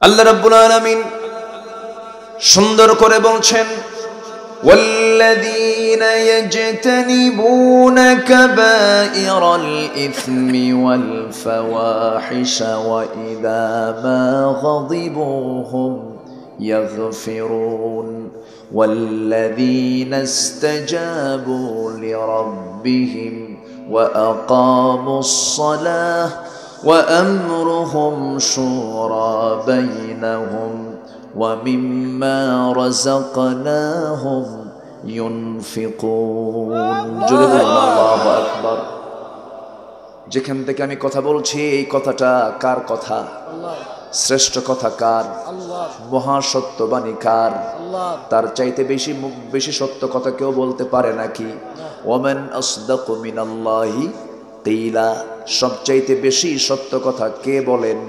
আল্লাহ রাব্বুল আলামিন সুন্দর করে বলছেন, والذين يجتنبون كبائر الإثم والفواحش وإذا ما غضبوا هم يغفرون والذين استجابوا لربهم وأقاموا الصلاة وأمرهم شورى بينهم ومما رزقناهم ينفقون আল্লাহু আকবার। যেখান থেকে আমি কথা বলছি এই কথাটা কার কথা? শ্রেষ্ঠ কথা কার? মহাসত্যবাণী কার? তার চাইতে বেশি বেশি সত্য কথা কেউ বলতে পারে নাকি? ওয়ামান আসদাকু মিনাল্লাহি কিলা। সবচাইতে বেশি সত্য কথা কে বলেন?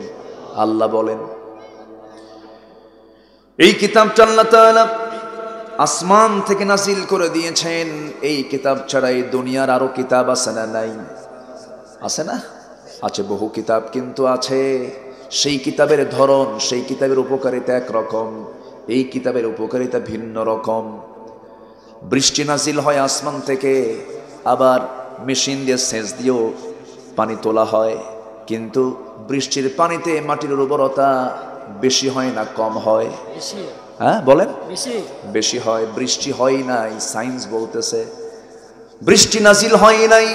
আল্লাহ বলেন। এই কিতাবটা আল্লাহ তাআলা আসমান থেকে নাজিল করে দিয়েছেন। এই কিতাব ছাড়া এই দুনিয়ার আরো কিতাব আছে না? নাই? আছে না? আছে, বহু কিতাব, কিন্তু আছে সেই কিতাবের ধরন, সেই কিতাবের উপকারিতা একরকম, এই কিতাবের উপকারিতা ভিন্ন রকম। বৃষ্টি নাজিল হয় আসমান থেকে, আবার মেশিন দিয়ে সেচ দিয়েও পানি তোলা হয়, কিন্তু বৃষ্টির পানিতে মাটির উর্বরতা বেশি হয় না কম হয়? হ্যাঁ বলেন, বেশি হয়। বৃষ্টি হয় নাই, সায়েন্স বলতেছে বৃষ্টি নাজিল হয় নাই,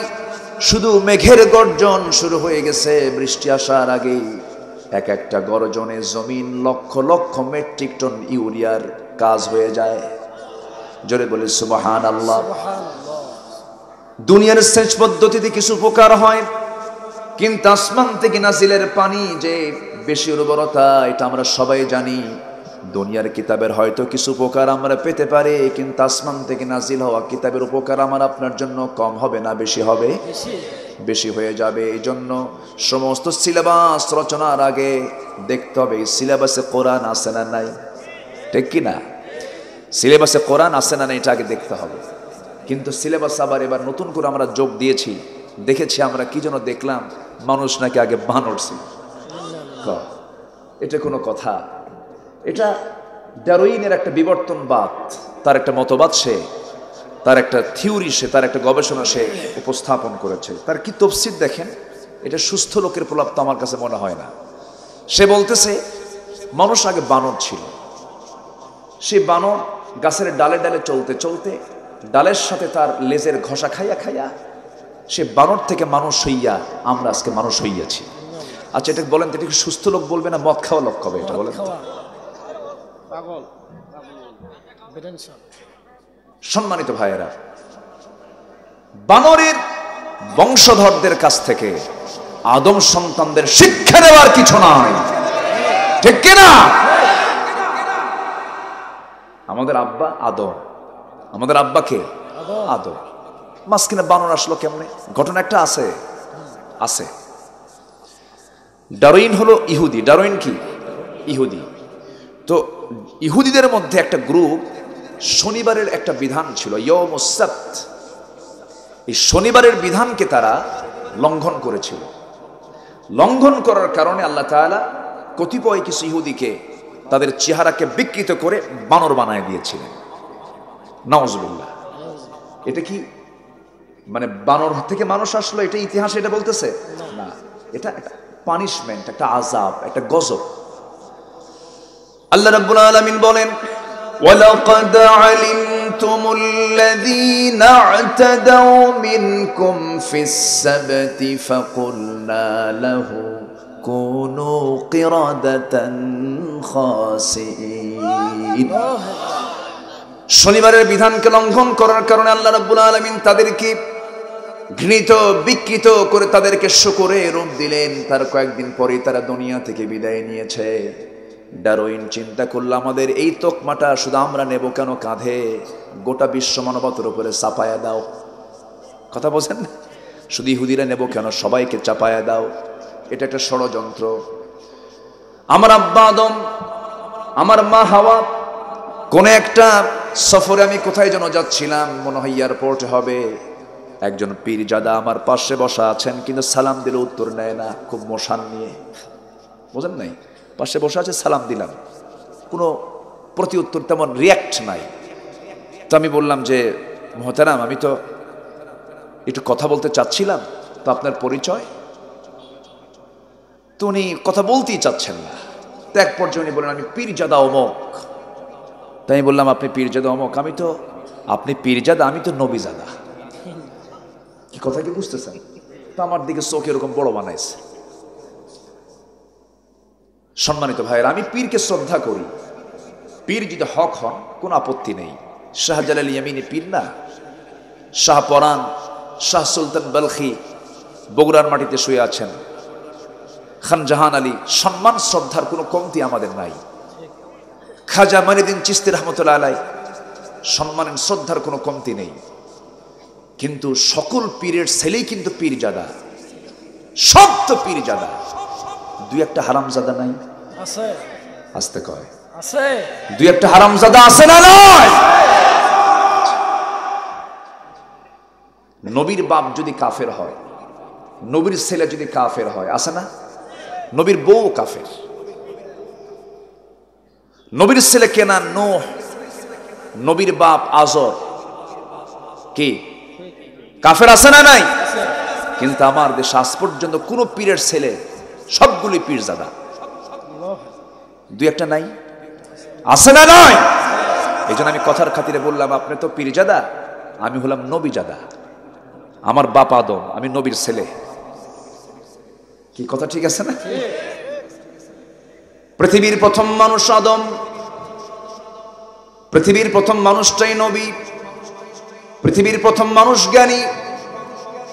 শুধু মেঘের গর্জন শুরু হয়ে গেছে। বৃষ্টি আসার আগেই এক একটা গর্জনে জমিন লক্ষ লক্ষ মেট্রিক টন ইউরিয়ার কাজ হয়ে যায়। জোরে বলে সুবহানাল্লাহ। দুনিয়ার সেচ পদ্ধতিতে কিছু উপকার হয়, কিন্তু আসমান থেকে নাজিলের পানি যে বেশি উর্বরতা, এটা আমরা সবাই জানি। দুনিয়ার কিতাবের হয়তো কিছু উপকার আমরা পেতে পারি, কিন্তু আসমান থেকে নাজিল হওয়া কিতাবের উপকার আমার আপনার জন্য কম হবে না বেশি হবে? বেশি হয়ে যাবে। এই জন্য সমস্ত সিলেবাস রচনার আগে দেখতে হবে সিলেবাসে কোরআন আছে না নাই। ঠিক কি না? সিলেবাসে কোরআন আছে না নাই এটা আগে দেখতে হবে। কিন্তু সিলেবাস আবার এবার নতুন করে আমরা যোগ দিয়েছি। দেখেছি আমরা কি যেন দেখলাম, মানুষ নাকি আগে বানর ছিল। এটা কোনো কথা? এটা ডারউইনের একটা বিবর্তনবাদ, তার একটা মতবাদ, সে তার একটা থিওরি, সে তার একটা গবেষণা সে উপস্থাপন করেছে। তার কি তফসির দেখেন, এটা সুস্থ লোকের প্রলাপ তো আমার কাছে মনে হয় না। সে বলতেছে মানুষ আগে বানর ছিল, সে বানর গাছের ডালে ডালে চলতে চলতে ডালের সাথে তার লেজের ঘষা খাইয়া খাইয়া সে বানর থেকে মানুষ হইয়া আমরা আজকে মানুষ হইয়াছি। আচ্ছা এটা বলেন তো, এটা কি সুস্থ লোক বলবে না মদ খাওয়া লোক হবে? এটা বলেন। সম্মানিত ভাইয়েরা, বানরের বংশধরদের কাছ থেকে আদম সন্তানদের শিক্ষা নেওয়ার কিছু নাই, ঠিক কিনা? আমাদের আব্বা আদম, আমাদের আব্বা কে? আদম। মাঝখানে বানর আসলো কেমনে? ঘটনা একটা আছে। আছে। ডারউইন হলো ইহুদি। ডারউইন কি? ইহুদি। তো ইহুদিদের মধ্যে একটা গ্রুপ, শনিবারের একটা বিধান ছিল ইয়াউমুস সাbt। এই শনিবারের বিধানকে তারা লঙ্ঘন করেছিল। লঙ্ঘন করার কারণে আল্লাহ তাআলা কতিপয় কিছু ইহুদিকে তাদের চেহারাকে বিকৃত করে বানর বানায় দিয়েছিলেন। নাউজুবিল্লাহ। এটা কি মানে বানর থেকে মানুষ আসলো এটা ইতিহাস এটা বলতেছে না, এটা একটা পানিশমেন্ট, একটা আযাব, একটা গজব। আল্লাহ রাব্বুল আলামিন বলেন, ওয়ালাকাদ আলিমতুমুল্লাযীনা আ'তাদাউ মিনকুম ফিস সাবতি ফাকুলনা লাহু কুনু কিরাদাতান খাসিইন। শনিবারের বিধানকে লঙ্ঘন করার কারণে আল্লাহ রাব্বুল আলামিন তাদেরকে ঘৃণিত বিকৃত করে তাদেরকে শূকরে রূপ দিলেন। তার কয়েকদিন পরে তারা দুনিয়া থেকে বিদায় নিয়েছে। ডারউইন চিন্তা করলো আমাদের এই তকমাটা শুধু আমরা নেব কেন কাঁধে, গোটা বিশ্ব মানবতার উপরে চাপায়া দাও। কথা বোঝেন না? শুধু ইহুদিরা নেব কেন, সবাইকে চাপায়া দাও। এটা একটা ষড়যন্ত্র। আমার আব্বা আদম, আমার মা হাওয়া, কোন একটা সফরে আমি কোথায় যেন যাচ্ছিলাম, মনে হয় এয়ারপোর্টে হবে। একজন পীরজাদা আমার পাশে বসা আছেন, কিন্তু সালাম দিলে উত্তর নেয় না, খুব মোশান নিয়ে। বোঝেন নাই? পাশে বসে আছে, সালাম দিলাম, কোনো প্রতি উত্তর তেমন রিয়াক্ট নাই। তো আমি বললাম যে মোহতারাম, আমি তো একটু কথা বলতে চাচ্ছিলাম, তো আপনার পরিচয়? তো উনি কথা বলতেই চাচ্ছেন না। তো এক পর্যায়ে উনি বললেন আমি পীরজাদা অমক। তাই আমি বললাম আপনি পীরজাদা অমক? আপনি পীরজাদা, আমি তো নবীজাদা। কি কথা কি বুঝতেছেন? তো আমার দিকে চোখ এরকম বড় বানাইছে। সম্মানিত ভাইয়েরা, আমি পীরকে শ্রদ্ধা করি, পীর যদি হক হন কোন আপত্তি নেই। শাহজালাল ইয়ামিনী পীর না, শাহপরান শাহ সুলতান বলখি বগুড়ার মাটিতে শুয়ে আছেন, খান জাহান আলী, সম্মান শ্রদ্ধার কোনো কমতি আমাদের নাই। খাজা মঈনুদ্দিন চিশতি রহমতুল্লাহ আলাইহি, সম্মানের শ্রদ্ধার কোনো কমতি নেই। কিন্তু সকল পীরের ছেলেই কিন্তু পীরজাদা, সব তো পীরজাদা। দুই একটা হারামজাদা নাই? আছে। আসতে কয় আছে। দুই একটা হারামজাদা আছে না নয়? নবীর বাপ যদি কাফের হয়, নবীর ছেলে যদি কাফের হয়, আছে না? নবীর বউ কাফের, নবীর ছেলে কেনান নূহ, নবীর বাপ আজর, কি কাফের আছে না নাই? কিন্তু আমার দেশে আজ পর্যন্ত কোন পীরের ছেলে, সবগুলি পীরজাদা। দুই একটা নাই? আছে না নয়? এই জন্য আমি কথার খাতিরে বললাম আপনি তো পীরজাদা, আমি হলাম নবীজাদা। আমার বাপ আদম, আমি নবীর ছেলে। কি কথা ঠিক আছে না? পৃথিবীর প্রথম মানুষ আদম, পৃথিবীর প্রথম মানুষটাই নবী, পৃথিবীর প্রথম মানুষ জ্ঞানী,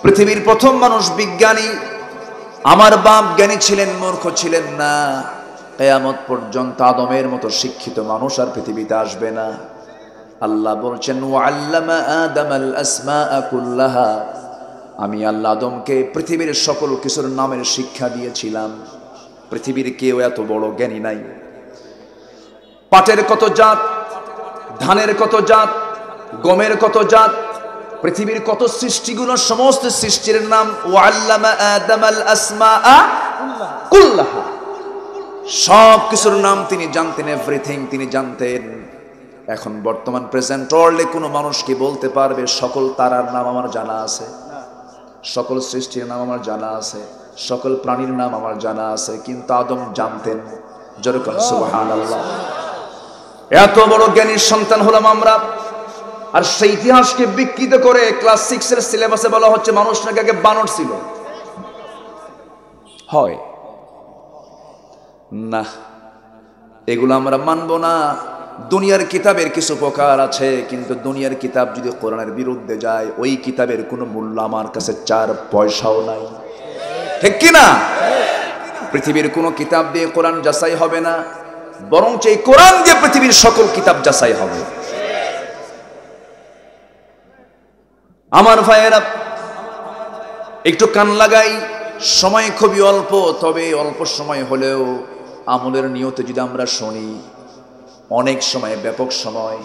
পৃথিবীর প্রথম মানুষ বিজ্ঞানী। আমার বাপ জ্ঞানী ছিলেন, মূর্খ ছিলেন না। কিয়ামত পর্যন্ত আদমের মতো শিক্ষিত মানুষ আর পৃথিবীতে আসবে না। আল্লাহ বলছেন ওয়াল্লামা আদামাল আসমাআ কুল্লাহা, আমি আল্লাহ আদমকে পৃথিবীর সকল কিছুর নামের শিক্ষা দিয়েছিলাম। পৃথিবীর কেউ এত বড় জ্ঞানী নাই। পাটের কত জাত, ধানের কত জাত, গমের কত জাত, পৃথিবীর কত সৃষ্টিগুলো, সমস্ত সৃষ্টির নাম ওয়াল্লামা আদামাল আসমাআ কুল্লাহা, সব কিছুর নাম তিনি জানতেন, এভরিথিং তিনি জানতেন। এখন বর্তমান প্রেজেন্ট ওয়ার্ল্ডে কোনো মানুষ কি বলতে পারবে সকল তারার নাম আমার জানা আছে, সকল সৃষ্টির নাম আমার জানা আছে, সকল প্রাণীর নাম আমার জানা আছে? কিন্তু আদম জানতেন। যেরকম সুবহানাল্লাহ, এত বড় জ্ঞানীর সন্তান হলাম আমরা। আর সেই ইতিহাসকে বিকৃত করে ক্লাস 6 এর সিলেবাসে বলা হচ্ছে মানুষ নাকি আগে বানর ছিল। হয় না, এগুলো আমরা মানব না। দুনিয়ার কিতাবের কিছু উপকার আছে, কিন্তু দুনিয়ার কিতাব যদি কোরআনের বিরুদ্ধে যায়, ওই কিতাবের কোনো মূল্য আমার কাছে 4 পয়সাও নাই। ঠিক কি না? পৃথিবীর কোনো কিতাব দিয়ে কোরআন যাচাই হবে না, বরং এই কোরআন দিয়ে পৃথিবীর সকল কিতাব যাচাই হবে। আমার ভাইয়েরা, একটু কান লাগাই, সময় খুবই অল্প, তবে অল্প সময় হলেও আমলের নিয়তে যদি আমরা শুনি, অনেক সময়, ব্যাপক সময়।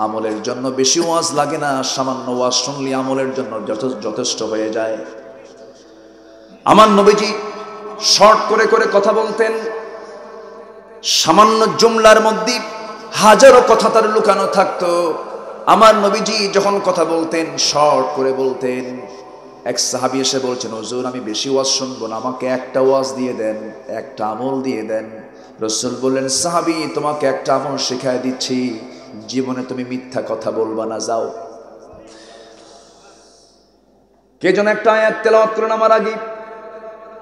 আমলের জন্য বেশি ওয়াজ লাগে না, সামান্য ওয়াজ শুনলে আমলের জন্য যথেষ্ট হয়ে যায়। আমার নবীজি শর্ট করে করে কথা বলতেন, সামান্য জুমলার মধ্যে হাজারো কথা তার লুকানো থাকতো। আমার নবীজি যখন কথা বলতেন শর্ট করে বলতেন। এক সাহাবী এসে বলছেন, হুজুর আমি বেশি ওয়াজ শুনবো না, আমাকে একটা ওয়াজ দিয়ে দেন, একটা আমল দিয়ে দেন। রাসূল বললেন, সাহাবী তোমাকে একটা আমল শিখায় দিচ্ছি, জীবনে তুমি মিথ্যা কথা বলবা না, যাও। কে যেন একটা আয়াত তেলাওয়াত করেন আমার আগে,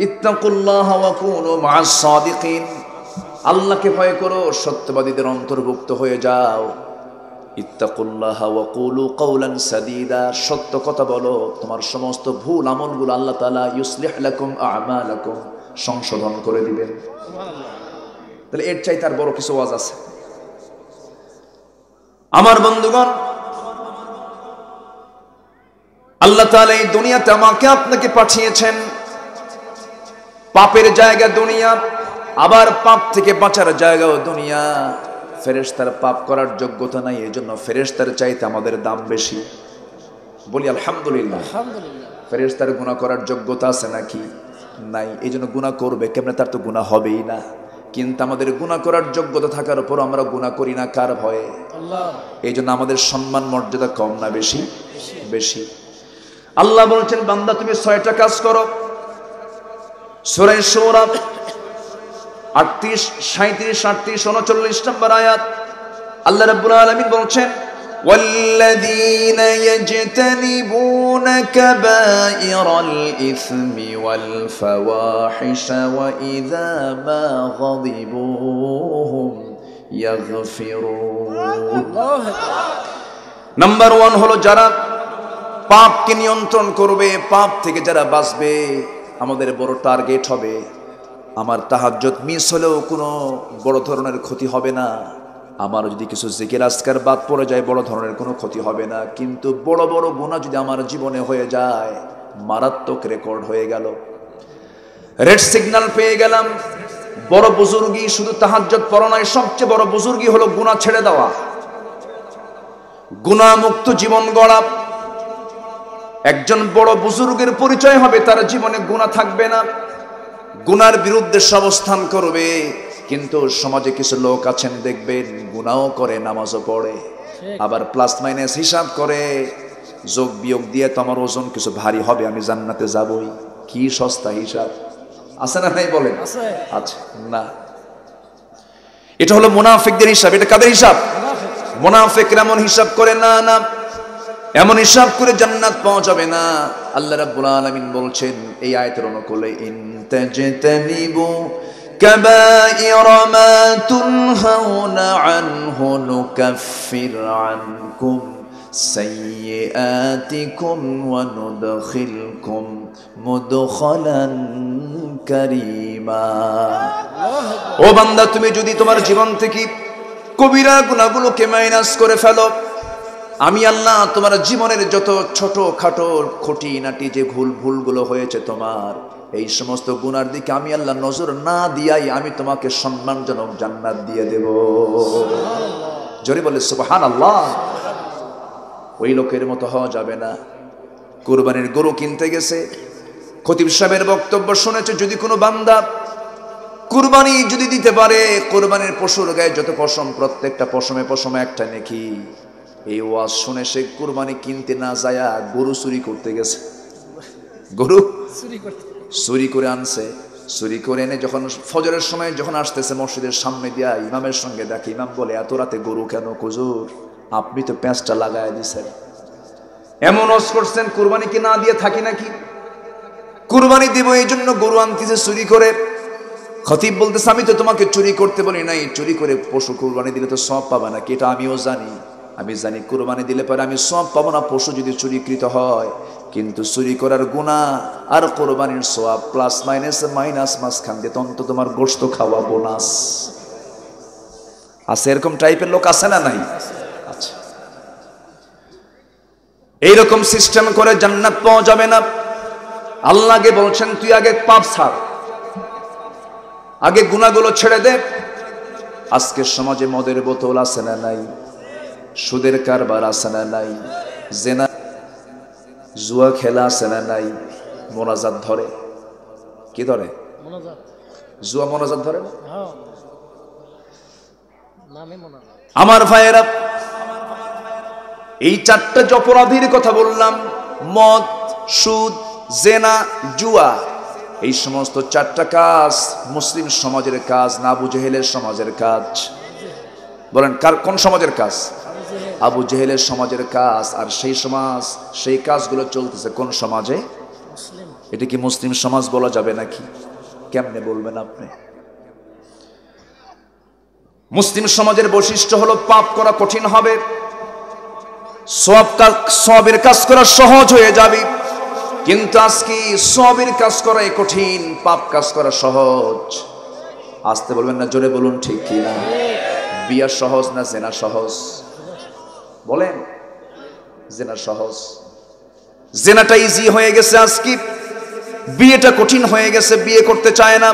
ইত্তাকুল্লাহ ওয়া কুনু মা'আস সাদিকিন, আল্লাহকে ভয় করো, সত্যবাদীদের অন্তর্ভুক্ত হয়ে যাও। ইত্তাকুল্লাহ ওয়া কুলু কাওলান সাদীদা, সত্য কথা বলো, তোমার সমস্ত ভুল আমলগুলো আল্লাহ তাআলা ইউসলিহ লাকুম আ'মালাকুম, সংশোধন করে দিবেন। তাহলে এর চাইতে আর বড় কিছু ওয়াজ আছে? আমার বন্ধুগণ, আল্লাহ তাআলা এই দুনিয়াতে আমাকে আপনাকে পাঠিয়েছেন, পাপের জায়গা দুনিয়া, আবার পাপ থেকে বাঁচার জায়গাও দুনিয়া। ফেরেশতার পাপ করার যোগ্যতা নাই, এজন্য ফেরেশতার চাইতে আমাদের দাম বেশি। বলি আলহামদুলিল্লাহ। ফেরেশতার গুনাহ করার যোগ্যতা আছে নাকি? নাই, এজন্য গুনাহ করবে কেমনে? তার তো গুনাহ হবেই না। কিন্তু আমাদের গুনাহ করার যোগ্যতা থাকার উপর আমরা গুনাহ করি না কার ভয়ে? আল্লাহ। এই জন্য আমাদের সম্মান মর্যাদা কম না বেশি? বেশি। আল্লাহ বলছেন বান্দা তুমি 6টা কাজ করো। সূরা শুরা 38, 37, 38, 39 নম্বর আয়াত আল্লাহ রাব্বুল আলামিন বলছেন والذين يجتنبون كبائر الإثم والفواحش وإذا ما غضبوا هم يغفرون। নাম্বার 1 হলো যারা পাপকে নিয়ন্ত্রণ করবে, পাপ থেকে যারা বাঁচবে। আমাদের বড় টার্গেট হবে আমার তাহাজ্জুদ মিস হলেও কোনো বড় ধরনের ক্ষতি হবে না, আমার যদি কিছু জিকির আজকার বাদ পড়ে যায় বড় ধরনের কোনো ক্ষতি হবে না। কিন্তু বড় বড় গুনাহ যদি আমার জীবনে হয়ে যায় মারাত্মক রেকর্ড হয়ে গেল, রেড সিগন্যাল পেয়ে গেলাম। বড় বুজুর্গি শুধু তাহাজ্জুদ পড়া নয়, সবচেয়ে বড় বুজুর্গি হলো গুনাহ ছেড়ে দেওয়া, গুনাহ মুক্ত জীবন গড়া। একজন বড় বুজুর্গের পরিচয় হবে তার জীবনে গুনাহ থাকবে না, গুনার বিরুদ্ধে অবস্থান করবে। কিন্তু সমাজে কিছু লোক আছেন দেখবেন গুনাহও করে নামাজও পড়ে, আবার প্লাস মাইনাস হিসাব করে, যোগ বিয়োগ দিয়ে তো আমার ওজন কিছু ভারী হবে, আমি জান্নাতে যাবই। কি সস্তা হিসাব আছে না নাই বলেন? আচ্ছা না, এটা হলো মুনাফিকদের হিসাব। এটা কাদের হিসাব? মুনাফিকরা এমন হিসাব করে না, না এমন হিসাব করে জান্নাত পাওয়া যাবে না। আল্লাহ রাব্বুল আলামিন বলছেন এই আয়াতের অনুকূলে ইন তাজতানিবু কাবাইরা মা তুনহাউনা আনহু নুকাফির আনকুম সাইয়্যাতিকুম ওয়া নুদখিলকুম মুদখালান কারীমা। ও বান্দা তুমি যদি তোমার জীবন থেকে কবিরা গুনাহগুলোকে মাইনাস করে ফেলো, আমি আল্লাহ তোমার জীবনের যত ছোট খাটো খুঁটিনাটি যে ভুলগুলো হয়েছে তোমার, এই সমস্ত গুনার দিকে আমি আল্লাহ নজর না দিয়াই আমি তোমাকে সম্মানজনক জান্নাত দিয়ে দেব। জোরে বলে সুবহানাল্লাহ। ওই লোকের মতো হওয়া যাবে না। কুরবানির গরু কিনতে গেছে, খতিব সাহেবের বক্তব্য শুনেছে, যদি কোনো বান্দা কুরবানি যদি দিতে পারে, কুরবানির পশুর গায়ে যত পশম, প্রত্যেকটা পশমে পশমে একটা নেকি। এই ওয়াজ শুনে সে কুরবানি কিনতে না যায়া গরু চুরি করতে গেছে, গরু চুরি করে আনছে। চুরি করে এনে যখন ফজরের সময় যখন আসতেছে মসজিদের সামনে দিয়া ইমামের সঙ্গে দেখে, ইমাম বলে এত রাতে গরু কেন? হুজুর আপনি তো পেঁচটা লাগায় দিছেন, এমন ওয়াজ করছেন কুরবানি কি না দিয়ে থাকি নাকি? কুরবানি দিব এই জন্য গরু আনতেছে চুরি করে। খতিব বলতেছে আমি তো তোমাকে চুরি করতে বলি নাই, চুরি করে পশু কুরবানি দিলে তো সওয়াব পাবা না। এটা আমিও জানি, আমি জানি কুরবানি দিলে পরে আমি সওয়াব পাবো না পশু যদি চুরিকৃত হয়, কিন্তু চুরি করার গুনাহ আর কুরবানির সওয়াব প্লাস মাইনাস মাঝখান দিয়ে অন্তত তোমার গোশত খাওয়া বোনাস আছে। এরকম টাইপের লোক আছে না নাই? আচ্ছা, এইরকম সিস্টেম করে জান্নাত পাওয়া যাবে না। আল্লাহকে বলছেন তুই আগে পাপ ছাড়, আগে গুনাহগুলো ছেড়ে দে। আজকের সমাজে মদের বোতল আছে না নাই? সুদের কারবার আছে না নাই? জেনা জুয়া খেলা আছে না নাই? মোনাজাত ধরে, কি ধরে? জুয়া মোনাজাত ধরে। আমার ভাইয়েরা, এই চারটা অপরাধীর কথা বললাম, মদ, সুদ, জেনা, জুয়া, এই সমস্ত চারটা কাজ মুসলিম সমাজের কাজ না আবু জেহেলের সমাজের কাজ? বলেন কোন সমাজের কাজ? আবু জেহেলের সমাজের কাজ। আর সেই সমাজ, সেই কাজগুলো চলতেছে কোন সমাজে? এটা কি মুসলিম সমাজ বলা যাবে নাকি? কেমনে বলবেন আপনি? মুসলিম সমাজের বৈশিষ্ট্য হলো পাপ করা কঠিন হবে, সওয়াবের কাজ করা সহজ হয়ে যাবে। কিন্তু আজকে সওয়াবের কাজ করাই কঠিন, পাপ কাজ করা সহজ। আসতে বলবেন না, জোরে বলুন ঠিক কি না? বিয়া সহজ না জেনা সহজ? বলেন জেনা সহজ। জেনাটা ইজি হয়ে গেছে, আজকে বিয়েটা কঠিন হয়ে গেছে, বিয়ে করতে চায় না।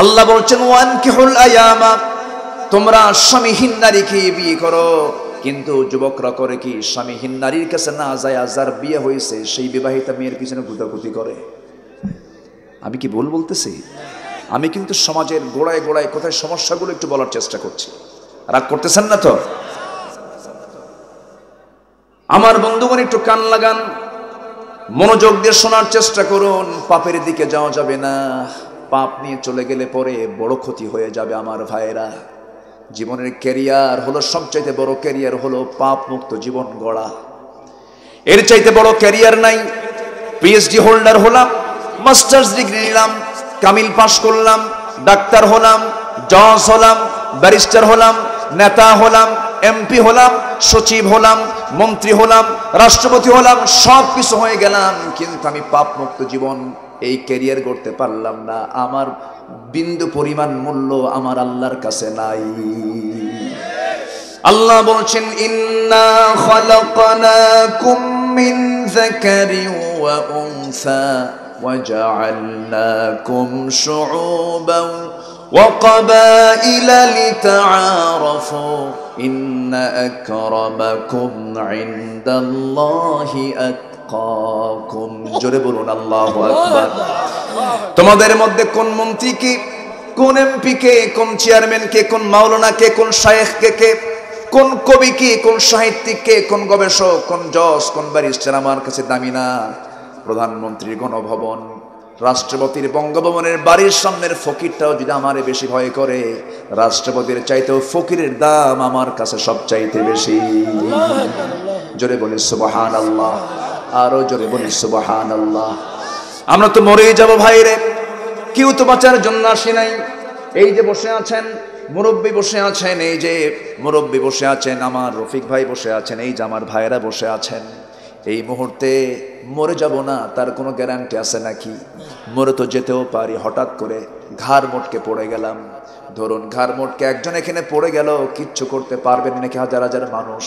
আল্লাহ বলছেন ওয়ানকিহুল আয়ামা, তোমরা স্বামীহীন নারীকে বিয়ে করো। কিন্তু যুবকরা করে কি? স্বামীহীন নারীর কাছে না যায়, যার বিয়ে হয়েছে সেই বিবাহিতা মেয়ের পিছনে গুতাগুতি করে। আমি কি ভুল বলতেছি? আমি কিন্তু সমাজের গোড়ায় গোড়ায় কোথায় সমস্যাগুলো একটু বলার চেষ্টা করছি, রাগ করতেছেন না তো? আমার বন্ধুগণ একটু কান লাগান, মনোযোগ দিয়ে শোনার চেষ্টা করুন। পাপের দিকে যাওয়া যাবে না, পাপ নিয়ে চলে গেলে পরে বড় ক্ষতি হয়ে যাবে আমার ভাইয়েরা। জীবনের ক্যারিয়ার হলো, সবচাইতে বড় ক্যারিয়ার হলো পাপ মুক্ত জীবন গড়া। এর চাইতে বড় ক্যারিয়ার নাই। পিএইচডি হোল্ডার হলাম, মাস্টার্স ডিগ্রি নিলাম, কামিল পাস করলাম, ডাক্তার হলাম, জজ হলাম, ব্যারিস্টার হলাম, নেতা হলাম, এমপি হলাম, সচিব হলাম, মন্ত্রী হলাম, রাষ্ট্রপতি হলাম, সব কিছু হয়ে গেলাম, কিন্তু আমি পাপ মুক্ত জীবন এই ক্যারিয়ার গড়তে পারলাম না। আমার বিন্দু পরিমাণ মূল্য আমার আল্লাহর কাছে নাই। আল্লাহ বলছেন, ইন্না খালাকনাকুম মিন যাকারিন ওয়া উনসা ওয়া জাআলনাকুম শুউবান ওয়া ক্বাবাইলা লিতাআরাফু ইন্না আকরামাকুম ইনদাল্লাহি আতকাকুম। জোরে বলুন আল্লাহু আকবার। তোমাদের মধ্যে কোন মন্ত্রী কে, কোন এমপি কে, কোন চেয়ারম্যান কে, কোন মাওলানা কে, কোন শায়েখ কে, কোন কবি কে, কোন সাহিত্যিক কে, কোন গবেষক, কোন জজ, কোন ব্যারিস্টার আমার কাছে দামি না। প্রধানমন্ত্রীর গণভবন, রাষ্ট্রপতির বঙ্গভবনের বাড়ির সামনের ফকিরটাও যদি আমারে বেশি ভয় করে, রাষ্ট্রপতির চাইতেও ফকিরের দাম আমার কাছে সবচাইতে বেশি। জোরে বলি সুবহানাল্লাহ, আরো জোরে বলি সুবহানাল্লাহ। আমরা তো মরেই যাব ভাইরে, কেউ তো বাঁচার জন্য আসি নাই। এই যে বসে আছেন মুরব্বী, বসে আছেন, এই যে মুরব্বী বসে আছেন, আমার রফিক ভাই বসে আছেন, এই যে আমার ভাইয়েরা বসে আছেন, এই মুহূর্তে মরে যাব না তার কোনো গ্যারান্টি আছে নাকি? মরে তো যেতেও পারি। হঠাৎ করে ঘাড় মোটকে পড়ে গেলাম, ধরুন ঘাড় মোটকে একজন এখানে পড়ে গেল, কিচ্ছু করতে পারবেন নাকি? হাজার হাজার মানুষ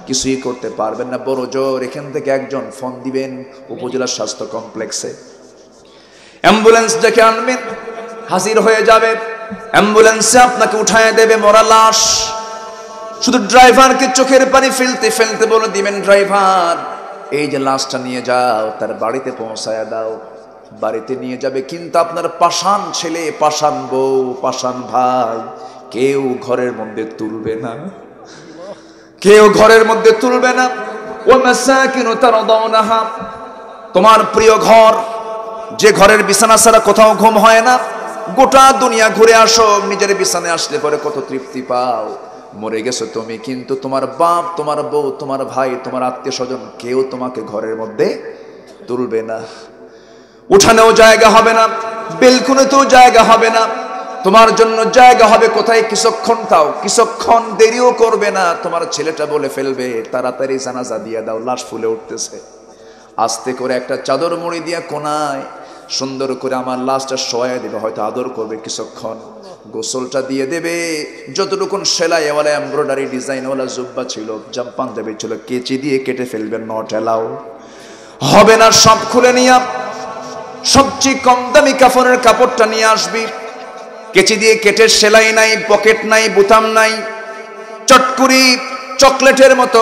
কিছুই করতে পারবেন না। বড় জোর এখান থেকে একজন ফোন দিবেন উপজেলা স্বাস্থ্য কমপ্লেক্সে, অ্যাম্বুলেন্স ডেকে আনবেন, হাজির হয়ে যাবে, অ্যাম্বুলেন্সে আপনাকে উঠায় দেবে মরা লাশ। শুধু ড্রাইভারকে চোখের পানি ফেলতে ফেলতে বলে দিবেন, ড্রাইভার এই যে লাশটা নিয়ে যাও, তার বাড়িতে পৌঁছায় দাও। বাড়িতে নিয়ে যাবে, কিন্তু আপনার পাষাণ ছেলে, পাষাণ বউ, পাষাণ ভাই কেউ ঘরের মধ্যে তুলবে না, কেউ ঘরের মধ্যে তুলবে না। ওয়া মাসাকিনু তারদাউনাহা, তোমার প্রিয় ঘর, যে ঘরের বিছানা ছাড়া কোথাও ঘুম হয় না, গোটা দুনিয়া ঘুরে আসো, নিজের বিছানায় আসলে পরে কত তৃপ্তি পাও। মরে গেছো তুমি, কিন্তু তোমার বাপ, তোমার বউ, তোমার ভাই, তোমার আত্মীয় স্বজন কেউ তোমাকে ঘরের মধ্যে তুলবে না। উঠানেও জায়গা হবে না, বেলকুনিতেও জায়গা হবে না। তোমার জন্য জায়গা হবে কোথায়? কিছুক্ষণ তাও, কিছুক্ষণ দেরিও করবে না। তোমার ছেলেটা বলে ফেলবে, তাড়াতাড়ি জানাজা দিয়ে দাও, লাশ ফুলে উঠতেছে। আস্তে করে একটা চাদর মুড়ি দিয়ে কোনায় সুন্দর করে আমার লাশটা শোয়া দেবে, হয়তো আদর করবে কিছুক্ষণ, গোসলটা দিয়ে দেবে। যতটুকুন সেলাইওয়ালা এমব্রয়ডারি ডিজাইনওয়ালা জুব্বা ছিল, পাঞ্জাবি ছিল, কেচি দিয়ে কেটে ফেলবেন, নট এলাও হবে না। সব খুলে নিয়ে সবচেয়ে কম দামি কাফনের কাপড়টা নিয়ে আসবি, কেচি দিয়ে কেটে, সেলাই নাই, পকেট নাই, বোতাম নাই, চটকুরি চকলেটের মতো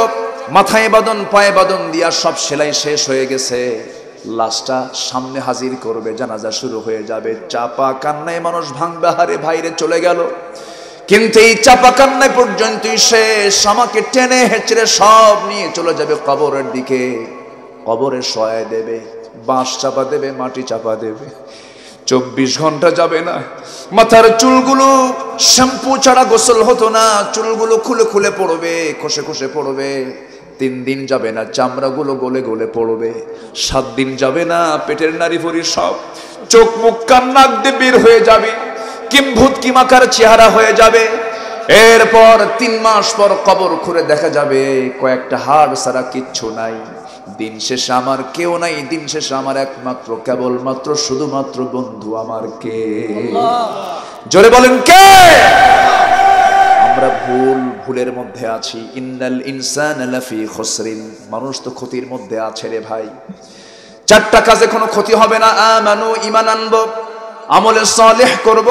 মাথায় বাঁধন, পায়ে বাঁধন দিয়া সব সেলাই শেষ হয়ে গেছে। লাশটা সামনে হাজির করবে, জানাজা শুরু হয়ে যাবে। চাপা কান্নায় মানুষ ভাঙবে, হারে ভাইরে চলে গেল। কিন্তু এই চাপা কান্নায় পর্যন্তই শেষ। আমাকে টেনে হেঁচড়ে সব নিয়ে চলে যাবে কবরের দিকে, কবরে শোয়া দেবে, বাঁশ চাপা দেবে, মাটি চাপা দেবে। 24 ঘন্টা যাবে না, মাথার চুলগুলো শ্যাম্পু ছাড়া গোসল হতো না, চুলগুলো খুলে খুলে পড়বে, খসে খসে পড়বে। 3 দিন যাবে না, চামড়াগুলো গলে গলে পড়বে। 7 দিন যাবে না, পেটের নাড়ি ভুঁড়ি সব চোখ মুখ কান নাক দিয়ে বের হয়ে যাবে, কিম্ভূত কিমাকার চেহারা হয়ে যাবে। এরপর 3 মাস পর কবর খুঁড়ে দেখা যাবে কয়েকটা হাড় ছাড়া কিচ্ছু নাই। দিন শেষে আমার কেউ নাই, দিন শেষে আমার একমাত্র কেবলমাত্র শুধুমাত্র বন্ধু আমার কে? জোরে বলেন কে? আমরা ভুলের মধ্যে আছি। ইন্নাল ইনসানা লাফি খুসরিন, মানুষ তো ক্ষতির মধ্যে আছে রে ভাই। 4টা কাজে কোনো ক্ষতি হবে না। আমানু, ঈমান আনবো, আমলে সালেহ করব,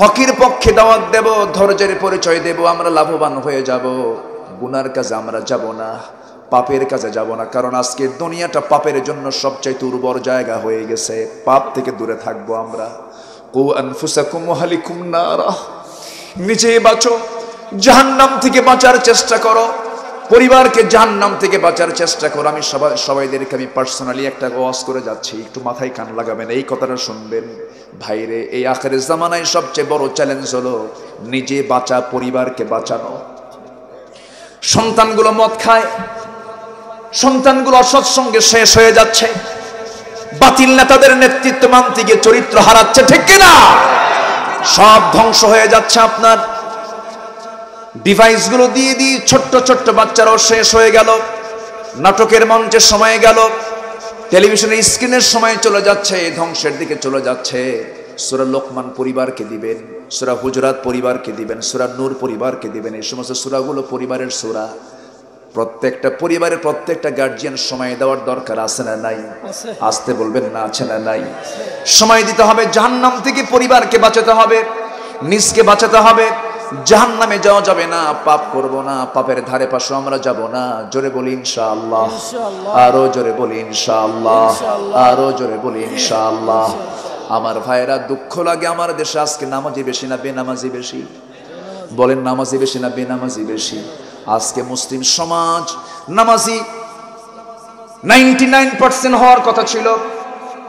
হকের পক্ষে দাওয়াত দেব, ধৈর্যের পরিচয় দেব, আমরা লাভবান হয়ে যাব। গুনার কাজে আমরা যাব না, পাপের কাজে যাব না, কারণ আজকের দুনিয়াটা পাপের জন্য সবচেয়ে উর্বর জায়গা হয়ে গেছে। পাপ থেকে দূরে থাকবো আমরা। কু আনফুসাকুম ওয়া আহলিকুম নারা, নিজে বাঁচো, জাহান্নাম থেকে বাঁচার চেষ্টা করো, পরিবারকে জাহান্নাম থেকে বাঁচার চেষ্টা করো। আমি সবাইদেরকে আমি পার্সোনালি একটা ওয়াজ করে যাচ্ছি, একটু মাথায় কান লাগাবেন, এই কথাটা শুনবেন। ভাইরে, এই আখিরের জামানায় সবচেয়ে বড় চ্যালেঞ্জ হলো নিজে বাঁচা, পরিবারকে বাঁচানো। সন্তানগুলো মদ খায়, সন্তানগুলো অসৎসঙ্গে শেষ হয়ে যাচ্ছে, বাতিল নেতাদের নেতৃত্ব মানতে গিয়ে চরিত্র হারাচ্ছে, ঠিক কিনা? সব ধ্বংস হয়ে যাচ্ছে। আপনার ডিভাইসগুলো দিয়ে দিয়ে ছোট্ট ছোট্ট বাচ্চারাও শেষ হয়ে গেল, নাটকের মঞ্চের সময় গেল, টেলিভিশনের স্ক্রিনের সময় চলে যাচ্ছে, ধ্বংসের দিকে চলে যাচ্ছে। সূরা লোকমান পরিবারকে দিবেন, সূরা হুজুরাত পরিবারকে দিবেন, সূরা নূর পরিবারকে দিবেন। এই সমস্ত সূরাগুলো পরিবারের সূরা। প্রত্যেকটা পরিবারের প্রত্যেকটা গার্জিয়ান সময় দেওয়ার দরকার আছে না নাই? আসতে বলবেন না, আছে না নাই? সময় দিতে হবে, জাহান্নাম থেকে পরিবারকে বাঁচাতে হবে, নিজকে বাঁচাতে হবে। জাহান্নামে যাওয়া যাবে না, পাপ করব না, পাপের ধারে পাশে আমরা যাব না। জোরে বলি ইনশাআল্লাহ, আরো জোরে বলি ইনশাআল্লাহ, আরো জোরে বলি ইনশাআল্লাহ। আমার ভাইরা, দুঃখ লাগে আমার দেশে আজকে নামাজি বেশি না বেনামাজি বেশি? বলেন, নামাজি বেশি না বেনামাজি বেশি? আজকে মুসলিম সমাজ নামাজি 99% হওয়ার কথা ছিল,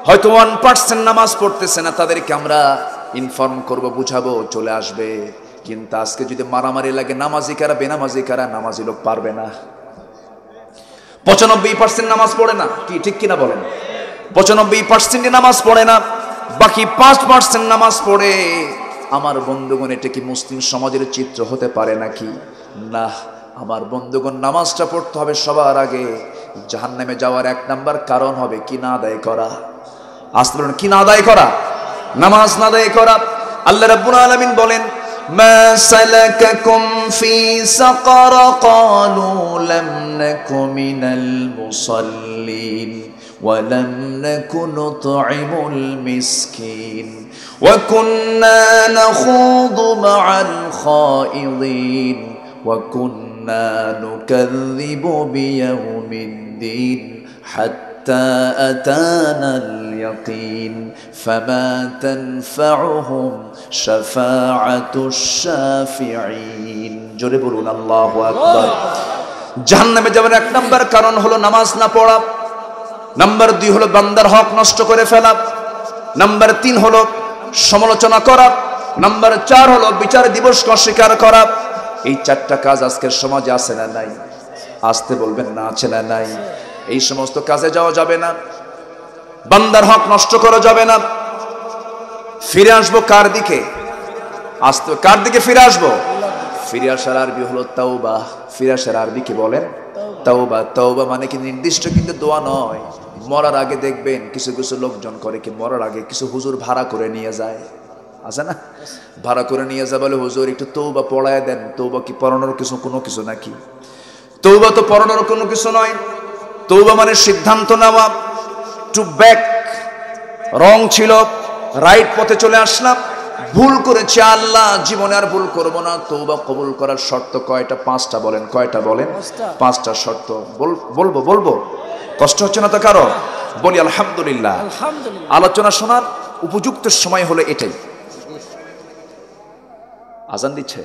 হয়তো 1% নামাজ পড়তেছে না। তাদেরকে আমরা ইনফর্ম করব, বুঝাবো, চলে আসবে। কিন্তু আজকে যদি মারামারি লাগে, নামাজি কারা বেনামাজি কারা, নামাজি লোক পারবে না। 95% নামাজ পড়ে না, কি ঠিক কিনা বলেন? 95% নামাজ পড়ে না, বাকি 5% নামাজ পড়ে। আমার বন্ধুগণ, এটা কি মুসলিম সমাজের চিত্র হতে পারে নাকি? না, আমার বন্ধুগণ, নামাজটা পড়তে হবে সবার আগে। জাহান্নামে যাওয়ার 1 নাম্বার কারণ হবে কি না আদায় করা। আসতে বলেন, কি না আদায় করা? নামাজ না আদায় করা। আল্লাহ রাব্বুল আলামিন বলেন, মা সালাকাকুম ফি সাকার, ক্বালু লাম নাকু মিনাল মুসাল্লিন ওয়া লাম নাকু নুতঈমুল মিসকিন ওয়া কুন্না নাখুদু মা'আল খাইদিন ওয়া কুন্না নুকাযযিবু বিয়াউমিদ্দিন হাত্তা আতানাল ইয়াকিন ফামা তানফাউহুম শাফাআতুশ শাফিঈন। জোরে বলুন আল্লাহু আকবার। জাহান্নামে যাওয়ার 1 নাম্বার কারণ হলো নামাজ না পড়া। নাম্বার 2 হলো বান্দার হক নষ্ট করে ফেলা। নাম্বার 3 হলো সমালোচনা করা। নাম্বার 4 হলো বিচার দিবসকে অস্বীকার করা। এই 4টা কাজ আজকের সমাজে আছে না নাই? আসতে বলবেন না, আছে না নাই? এই সমস্ত কাজে যাওয়া যাবে না, বান্দার হক নষ্ট করা যাবে না। ফিরে আসবো কার দিকে? আসতে কার দিকে ফিরে আসবো? ফিরে আসার আরবি হলো তাওবা। ফিরে আসার আরবি কি বলেন? তাওবা। তাওবা মানে কি নির্দিষ্ট কিন্তু দোয়া নয়। মরার আগে দেখবেন কিছু কিছু লোকজন করে কি, মরার আগে কিছু হুজুর ভাড়া করে নিয়ে যায়, আছে না? ভাড়া করে নিয়ে যায়, বলে হুজুর একটু তওবা পড়ায় দেন। তওবা কি পড়ানোর কোনো কিছু নাকি? তওবা তো পড়ানোর কোনো কিছু নয়। তওবা মানে সিদ্ধান্ত নেওয়া, টু ব্যাক। রং ছিল, রাইট পথে চলে আসলাম, ভুল করেছি, আল্লাহ জীবনে আর ভুল করব না। তওবা কবুল করার শর্ত কয়টা? 5টা। বলেন, কয়টা বলেন? 5টা শর্ত। বলবো কষ্ট হচ্ছে না তো কারো? বলি আলহামদুলিল্লাহ। আলোচনা শোনার উপযুক্ত সময় হলো এটাই। আজান দিচ্ছে,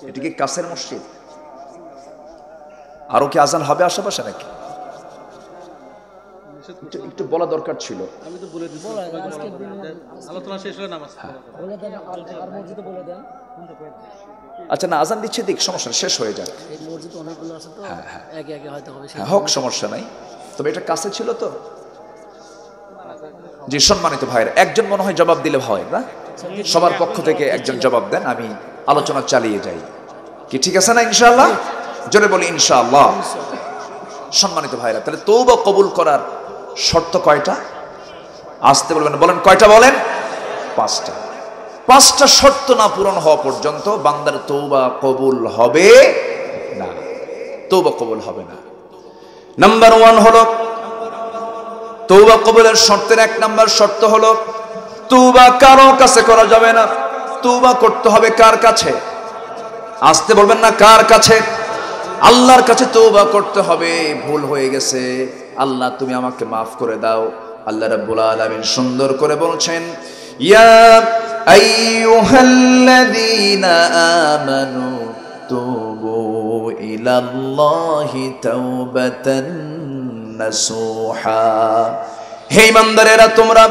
এটা কি কাছের মসজিদ? আরো কি আজান হবে আশেপাশে নাকি? একটু বলা দরকার ছিল। আমি তো বলে দিচ্ছি, আলোচনা শেষ হলে নামাজ বলে দেন, আর মসজিদে বলে দেন। আচ্ছা, না আজান দিচ্ছে, দিক, সমস্যা শেষ হয়ে যাক। এই মসজিদ অনেকগুলো আছে তো, একে একে হয়তো হবে। হ্যাঁ, হোক, সমস্যা নাই। তবে এটা কাছে ছিল তো। জি, সম্মানিত ভাইরা, একজন মনে হয় জবাব দিলে হয় না? সবার পক্ষ থেকে একজন জবাব দেন, আমি আলোচনা চালিয়ে যাই। কি ঠিক আছে না? ইনশাআল্লাহ। জোরে বলি ইনশাআল্লাহ। সম্মানিত ভাইরা, তাহলে তওবা কবুল করার শর্ত কয়টা? আসতে বলবেন, বলেন কয়টা বলেন? 5টা। 5টা শর্ত না পূরণ হওয়া পর্যন্ত বান্দার তওবা কবুল হবে না। তওবা কবুল হবে না। নাম্বার 1 হলো তওবা কবুলের শর্তের 1 নাম্বার শর্ত হলো তওবা কারো কাছে করা যাবে না। তওবা করতে হবে কার কাছে? আসতে বলবেন না, কার কাছে? আল্লাহর কাছে তওবা করতে হবে। ভুল হয়ে গেছে, আল্লাহ তুমি আমাকে মাফ করে দাও। আল্লাহ রাব্বুল আলামিন সুন্দর করে বলছেন, ইয়া আইয়ুহাল্লাযীনা আমানু তুবু ইলাল্লাহি তাওবাতান নাসুহা। হে ঈমানদারেরা, তোমরা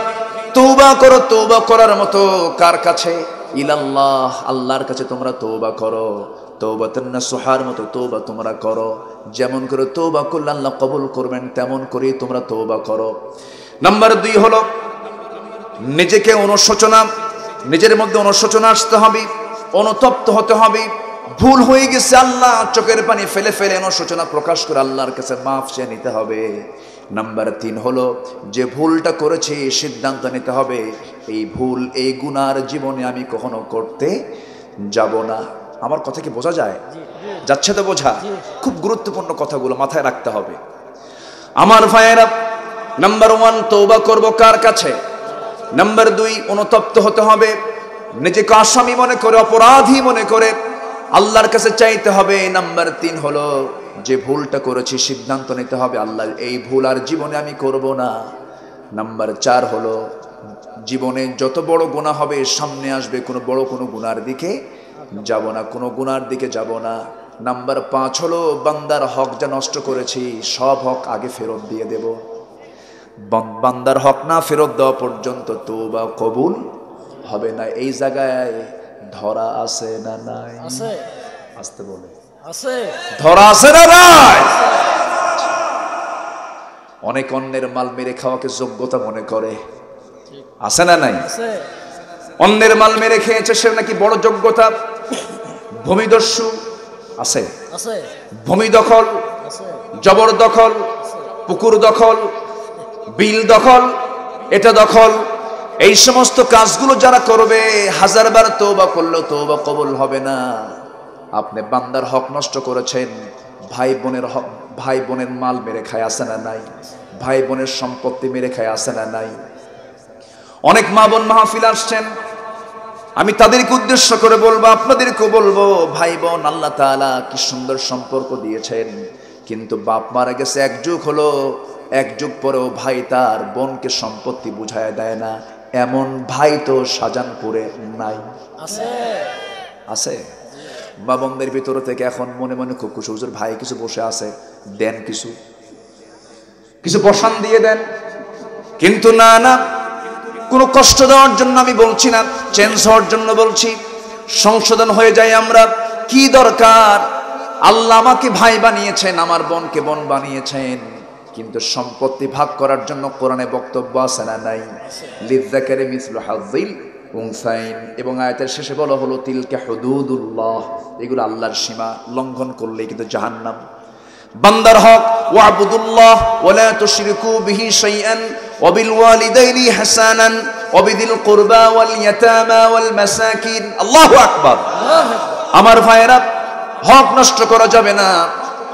তওবা করো। তওবা করার মতো কার কাছে? ইলাল্লাহ, আল্লাহর কাছে তোমরা তওবা করো। তওবাতান নাসুহার মতো তওবা তোমরা করো। যেমন করে তওবা করলে আল্লাহ কবুল করবেন, তেমন করেই তোমরা তওবা করো। নাম্বার 2 হলো নিজেকে অনুশোচনা, নিজের মধ্যে অনুশোচনা আসতে হবে, অনুতপ্ত হতে হবে। ভুল হয়ে গেছে, আল্লাহ চোখের পানি ফেলে ফেলে অনুশোচনা প্রকাশ করে আল্লাহর কাছে মাফ চেয়ে নিতে হবে। নাম্বার 3 হলো যে ভুলটা করেছি সিদ্ধান্ত নিতে হবে, এই ভুল, এই গুনার জীবনে আমি কখনো করতে যাব না। আমার কথা কি বোঝা যায়? যাচ্ছে তো বোঝা? খুব গুরুত্বপূর্ণ কথাগুলো মাথায় রাখতে হবে আমার ভাইয়েরা। নাম্বার 1 তওবা করব কার কাছে? নাম্বার 2 অনুতপ্ত হতে হবে, নিজেকে আসামি মনে করে, অপরাধী মনে করে আল্লাহর কাছে চাইতে হবে। নাম্বার 3 হলো যে ভুলটা করেছি সিদ্ধান্ত নিতে হবে, আল্লাহ এই ভুল আর জীবনে আমি করব না। নাম্বার 4 হলো জীবনে যত বড় গুনাহ হবে সামনে আসবে, কোনো বড় কোনো গুনার দিকে যাব না, কোনো গুনার দিকে যাব না। নাম্বার 5 হলো বান্দার হক যা নষ্ট করেছি সব হক আগে ফেরত দিয়ে দেব। বান্দার হক না ফেরত দেওয়া পর্যন্ত তওবা কবুল হবে না। এই জায়গায় ধরা আছে না নাই? আছে। আসতে বলে আছে। ধরা আছে না নাই? অনেক অন্যের মাল মেরে খাওয়াকে যোগ্যতা মনে করে, আছে না নাই? আছে। অন্যের মাল মেরে খেয়েছে সে নাকি বড় যোগ্যতা। ভূমিদস্যু আছে, আছে। ভূমি দখল, আছে। জবরদখল, পুকুর দখল, বিল দখল, এটা দখল, এই সমস্ত কাজগুলো যারা করবে 1000বার তওবা করলেও তওবা কবুল হবে না। আপনি বান্দার হক নষ্ট করেছেন, ভাই বোনের হক, ভাই বোনের মাল মেরে খায়, আছে না নাই? ভাই বোনের সম্পত্তি মেরে খায়, আছে না নাই? অনেক মা বোন মাহফিল আসছেন, আমি তাদেরকে উদ্দেশ্য করে বলবো, আপনাদেরকেও বলবো, ভাই বোন আল্লাহ তাআলা কি সুন্দর সম্পর্ক দিয়েছেন, কিন্তু বাপ মারা গেছে 1 যুগ হলো, 1 যুগ পরেও ভাই তার বোনকে সম্পত্তি বুঝায় দেয় না। এমন ভাই তো শাহজাহানপুরে নাই, আছে? আছে। মা বোনদের ভিতর থেকে এখন মনে মনে খুব খুশি, হুজুর ভাই কিছু বসে আছে, দেন কিছু কিছু বসান দিয়ে দেন। কিন্তু না না, কোনো কষ্ট দেওয়ার জন্য আমি বলছি না, চেঞ্জ হওয়ার জন্য বলছি, সংশোধন হয়ে যায় আমরা। কি দরকার? আল্লাহ আমাকে ভাই বানিয়েছেন, আমার বোনকে বোন বানিয়েছেন, কিন্তু সম্পত্তি ভাগ করার জন্য কোরআনে বক্তব্য আছে না নাই? লিযযাকারি মিসলু হাযযিল উনসাইন, এবং আয়াতের শেষে বলা হলো তিলকা হুদুদুল্লাহ, এগুলো আল্লাহর সীমা, লঙ্ঘন করলে কিন্তু জাহান্নাম। বান্দার হক ওয়াবুদুল্লাহ ওয়ালা তুশরিকু বিহি শাইআন ওয়াবিল ওয়ালিদাইনি হাসানান ওয়াবিদিল কুরবা ওয়াল ইয়াতামা ওয়াল মাসাকিন। আল্লাহু আকবার। আমার ভাইয়েরা, হক নষ্ট করা যাবে না।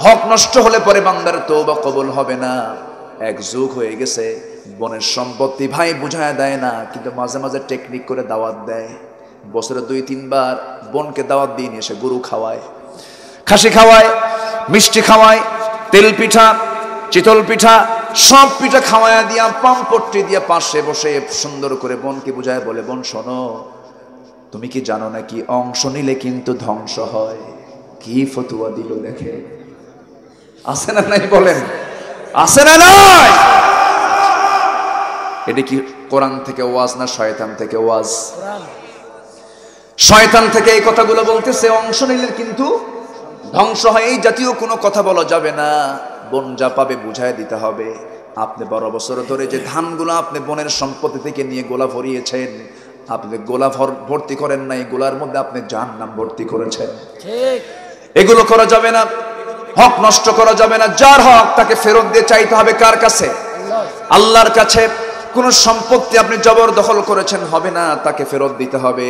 হক নষ্ট হলে পরে বান্দার তওবা কবুল হবে না। 1 যুগ হয়ে গেছে, বোনের সম্পত্তি ভাই বুঝায় দেয় না, কিন্তু মাঝে মাঝে টেকনিক করে দাওয়াত দেয়। বছরে 2-3 বার বোনকে দাওয়াত দিয়ে নিয়ে এসে গরু খাওয়ায়, খাসি খাওয়ায়, মিষ্টি খাওয়ায়, তেল পিঠা, চিতল পিঠা, সব পিঠা খাওয়ায়া দিয়া পাম্পট্টি দিয়া পাশে বসে সুন্দর করে বোনকে বুঝায় বলে, বোন শোনো, তুমি কি জানো নাকি অংশ নিলে কিন্তু ধ্বংস হয়? কি ফতুয়া দিল দেখে, আছে না নাই? বলেন, আছে না নাই? এটা কি কোরআন থেকে ওয়াজ না শয়তান থেকে ওয়াজ? শয়তান থেকে এই কথাগুলো বলতেছে, অংশ নিলে কিন্তু ধ্বংস হয়, এই জাতীয় কোনো কথা বলা যাবে না। বোন যা পাবে বুঝায় দিতে হবে। আপনি 12 বছর ধরে যে ধানগুলো আপনি বোনের সম্পত্তি থেকে নিয়ে গোলা ভরিয়েছেন, আপনি গোলা ভর্তি করেন নাই, গোলার মধ্যে আপনি জাহান্নাম ভর্তি করেছেন। ঠিক, এগুলো করা যাবে না। হক নষ্ট করা যাবে না। যার হক তাকে ফেরত দিয়ে চাইতে হবে কার কাছে? আল্লাহর কাছে। কোন সম্পত্তি আপনি জবরদখল করেছেন হবে না, তাকে ফেরত দিতে হবে।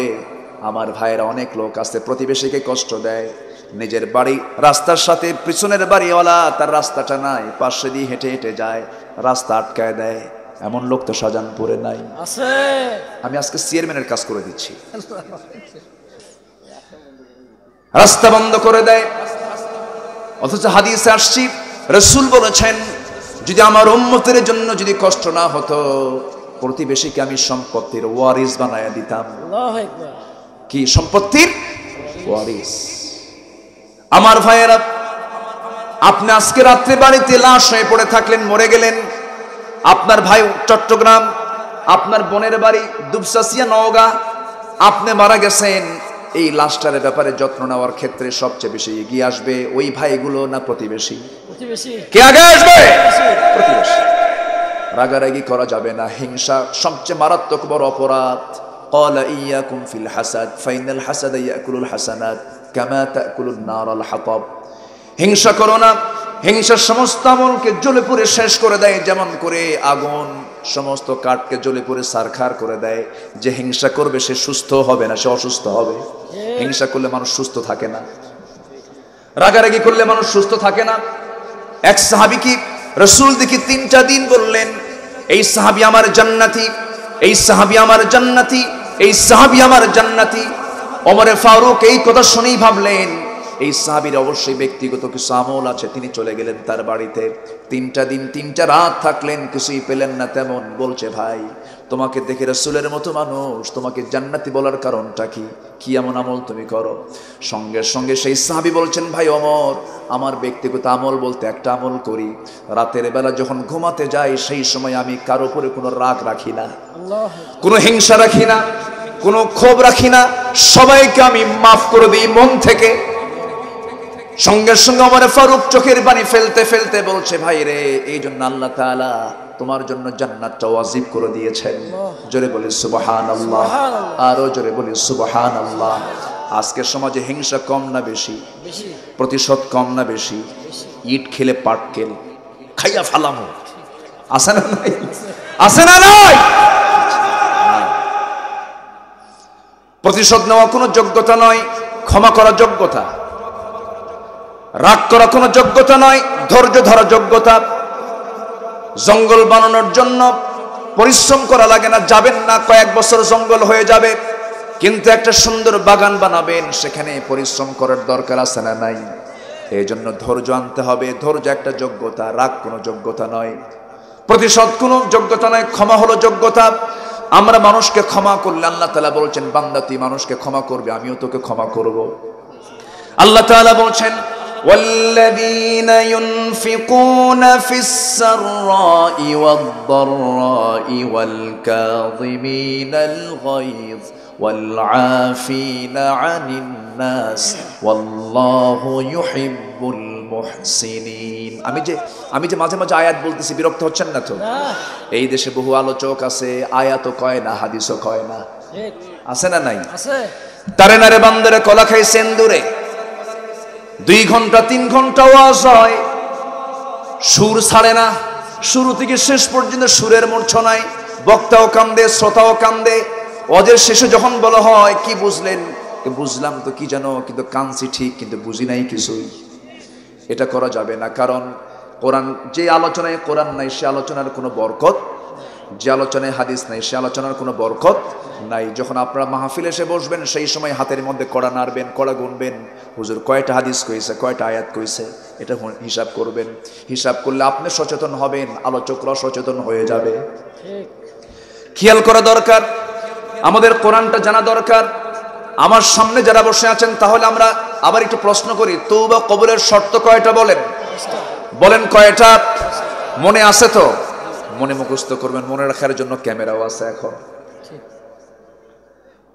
আমার ভাইয়েরা, অনেক লোক আছে প্রতিবেশীকে কষ্ট দেয়, নিজের বাড়ি রাস্তার সাথে পিছনের বাড়িওয়ালা তার রাস্তাটা নাই, পাশে দিয়ে হেঁটে হেঁটে যায়, রাস্তা আটকায় দেয়। এমন লোক তো শাহজাহানপুরে নাই, আছে। আমি আজকে চেয়ারম্যানের কাজ করে দিচ্ছি, রাস্তা বন্ধ করে দেয়। অথচ হাদিসে আসছি, রাসূল বলেছেন, যদি আমার উম্মতের জন্য যদি কষ্ট না হতো, প্রতিবেশীকে আমি সম্পত্তির ওয়ারিস বানায়া দিতাম। আল্লাহু আকবার। কি সম্পত্তির ওয়ারিস। আমার ভাইয়েরা, আপনি আজকে রাত্রে বাড়িতে লাশ হয়ে পড়ে থাকলেন, মরে গেলেন। আপনার ভাই চট্টগ্রাম, আপনার বোনের বাড়ি দুবসাসিয়া নওগাঁ, আপনি মারা গেছেন। এই লাশটার ব্যাপারে যত্ন নেওয়ার ক্ষেত্রে সবচেয়ে বেশি এগিয়ে আসবে ওই ভাইগুলো না প্রতিবেশী? প্রতিবেশী। কে আগে আসবে? প্রতিবেশী। রাগারাগি করা যাবে না। হিংসা সবচেয়ে মারাত্মক বড় অপরাধ। ক্বালা ইয়াকুম ফিল হাসাদ ফাইনাল হাসাদা ইয়াকুলুল হাসানাত কামা তাকুলুন নারাল হাতাব। হিংসা করো না। হিংসা সমস্ত আমলকে জ্বলে পুড়ে শেষ করে দেয়, যেমন করে আগুন সমস্ত কাঠকে জ্বলে পুড়ে সারখার করে দেয়। যে হিংসা করবে সে সুস্থ হবে না, সে অসুস্থ হবে। হিংসা করলে মানুষ সুস্থ থাকে না, রাগারাগি করলে মানুষ সুস্থ থাকে না। এক সাহাবী কি রাসূল দেখি 3টা দিন বললেন, এই সাহাবী আমার জান্নাতি, এই সাহাবী আমার জান্নাতি, এই সাহাবী আমার জান্নাতি। ওমরে ফারুক এই কথা শুনেই ভাবলেন এই সাহাবীর অবশ্যই ব্যক্তিগত কিছু আমল আছে। তিনি চলে গেলেন তার বাড়িতে। 3টা দিন 3টা রাত থাকলেন, কিছুই পেলেন না তেমন। বলছে, ভাই তোমাকে দেখে রাসূলের মতো মানুষ, তোমাকে জান্নাতি বলার কারণটা কি? কি এমন আমল তুমি করো? সঙ্গে সঙ্গে সেই সাহাবী বলছেন, ভাই ওমর, আমার ব্যক্তিগত আমল বলতে একটা আমল করি। রাতের বেলা যখন ঘুমাতে যাই সেই সময় আমি কারো উপরে কোনো রাগ রাখি না, কোনো হিংসা রাখি না, কোনো ক্ষোভ রাখি না, সবাইকে আমি মাফ করে দিই মন থেকে। সঙ্গে সঙ্গে ওমর ফারুক চোখের পানি ফেলতে ফেলতে বলছে, ভাই রে, এই জন্য আল্লাহ তাআলা তোমার জন্য জান্নাতটা ওয়াজিব করে দিয়েছেন। জোরে বলি সুবহানাল্লাহ, আরো জোরে বলি সুবহানাল্লাহ। আজকের সমাজে হিংসা কম না বেশি? প্রতিশোধ কম না বেশি? ইট খেলে পাটকেল খাইয়া ফালামো, আছে না নাই? আছে না নাই? প্রতিশোধ নেওয়া কোনো যোগ্যতা নয়, ক্ষমা করা যোগ্যতা। রাগ করা কোনো যোগ্যতা নয়, ধৈর্য ধরা যোগ্যতা। জঙ্গল বানানোর জন্য পরিশ্রম করা লাগে না, যাবেন না, কয়েক বছর জঙ্গল হয়ে যাবে। কিন্তু একটা সুন্দর বাগান বানাবেন, সেখানে পরিশ্রম করার দরকার আছে না নাই? এই জন্য ধৈর্য আনতে হবে। ধৈর্য একটা যোগ্যতা, রাগ কোনো যোগ্যতা নয়। প্রতিশোধ কোনো যোগ্যতা নয়, ক্ষমা হলো যোগ্যতা। আমরা মানুষকে ক্ষমা করলে আল্লাহ তাআলা বলছেন, বান্দা তুই মানুষকে ক্ষমা করবে, আমিও তোকে ক্ষমা করব। আল্লাহ তাআলা বলছেন, والذين ينفقون في السراء والضراء والكاظمين الغيظ والعافين عن الناس والله يحب المحسنين। আমি যে মাঝে মাঝে আয়াত বলতেছি, বিরক্ত হচ্ছেন না তো? এই দেশে বহু আলোচক আছে, আয়াতও কয় না, হাদিসও কয় না, আছে না নাই? তারে নারে বান্দারে কলা খাই সেন্দুরে 2 ঘন্টা 3 ঘন্টা ওয়াজ হয়, সুর ছাড়ে না, শুরু থেকে শেষ পর্যন্ত সুরের মূর্ছনায়। বক্তাও কান্দে, শ্রোতাও কান্দে। ওয়াজের শেষে যখন বলা হয় কি বুঝলেন, বুঝলাম তো কি জানো, কিন্তু কাঁদছি ঠিক, কিন্তু বুঝি নাই কিছুই। এটা করা যাবে না। কারণ কোরআন, যে আলোচনায় কোরআন নাই সে আলোচনার কোনো বরকত, যে আলোচনায় হাদিস নাই সে আলোচনার কোনো বরকত নাই। যখন আপনারা মাহফিলে এসে বসবেন সেই সময় হাতের মধ্যে কড়া নাড়বেন, কড়া গুনবেন, হুজুর কয়টা হাদিস কইছে, কয়টা আয়াত কইছে, এটা হিসাব করবেন। হিসাব করলে আপনি সচেতন হবেন, আলোচকরা সচেতন হয়ে যাবে। খেয়াল করা দরকার, আমাদের কোরআনটা জানা দরকার। আমার সামনে যারা বসে আছেন, তাহলে আমরা আবার একটু প্রশ্ন করি, তওবা কবুলের শর্ত কয়টা বলেন? বলেন কয়টা? মনে আছে তো? মনে মুখস্থ করবেন। মনে রাখার জন্য ক্যামেরাও আছে এখন।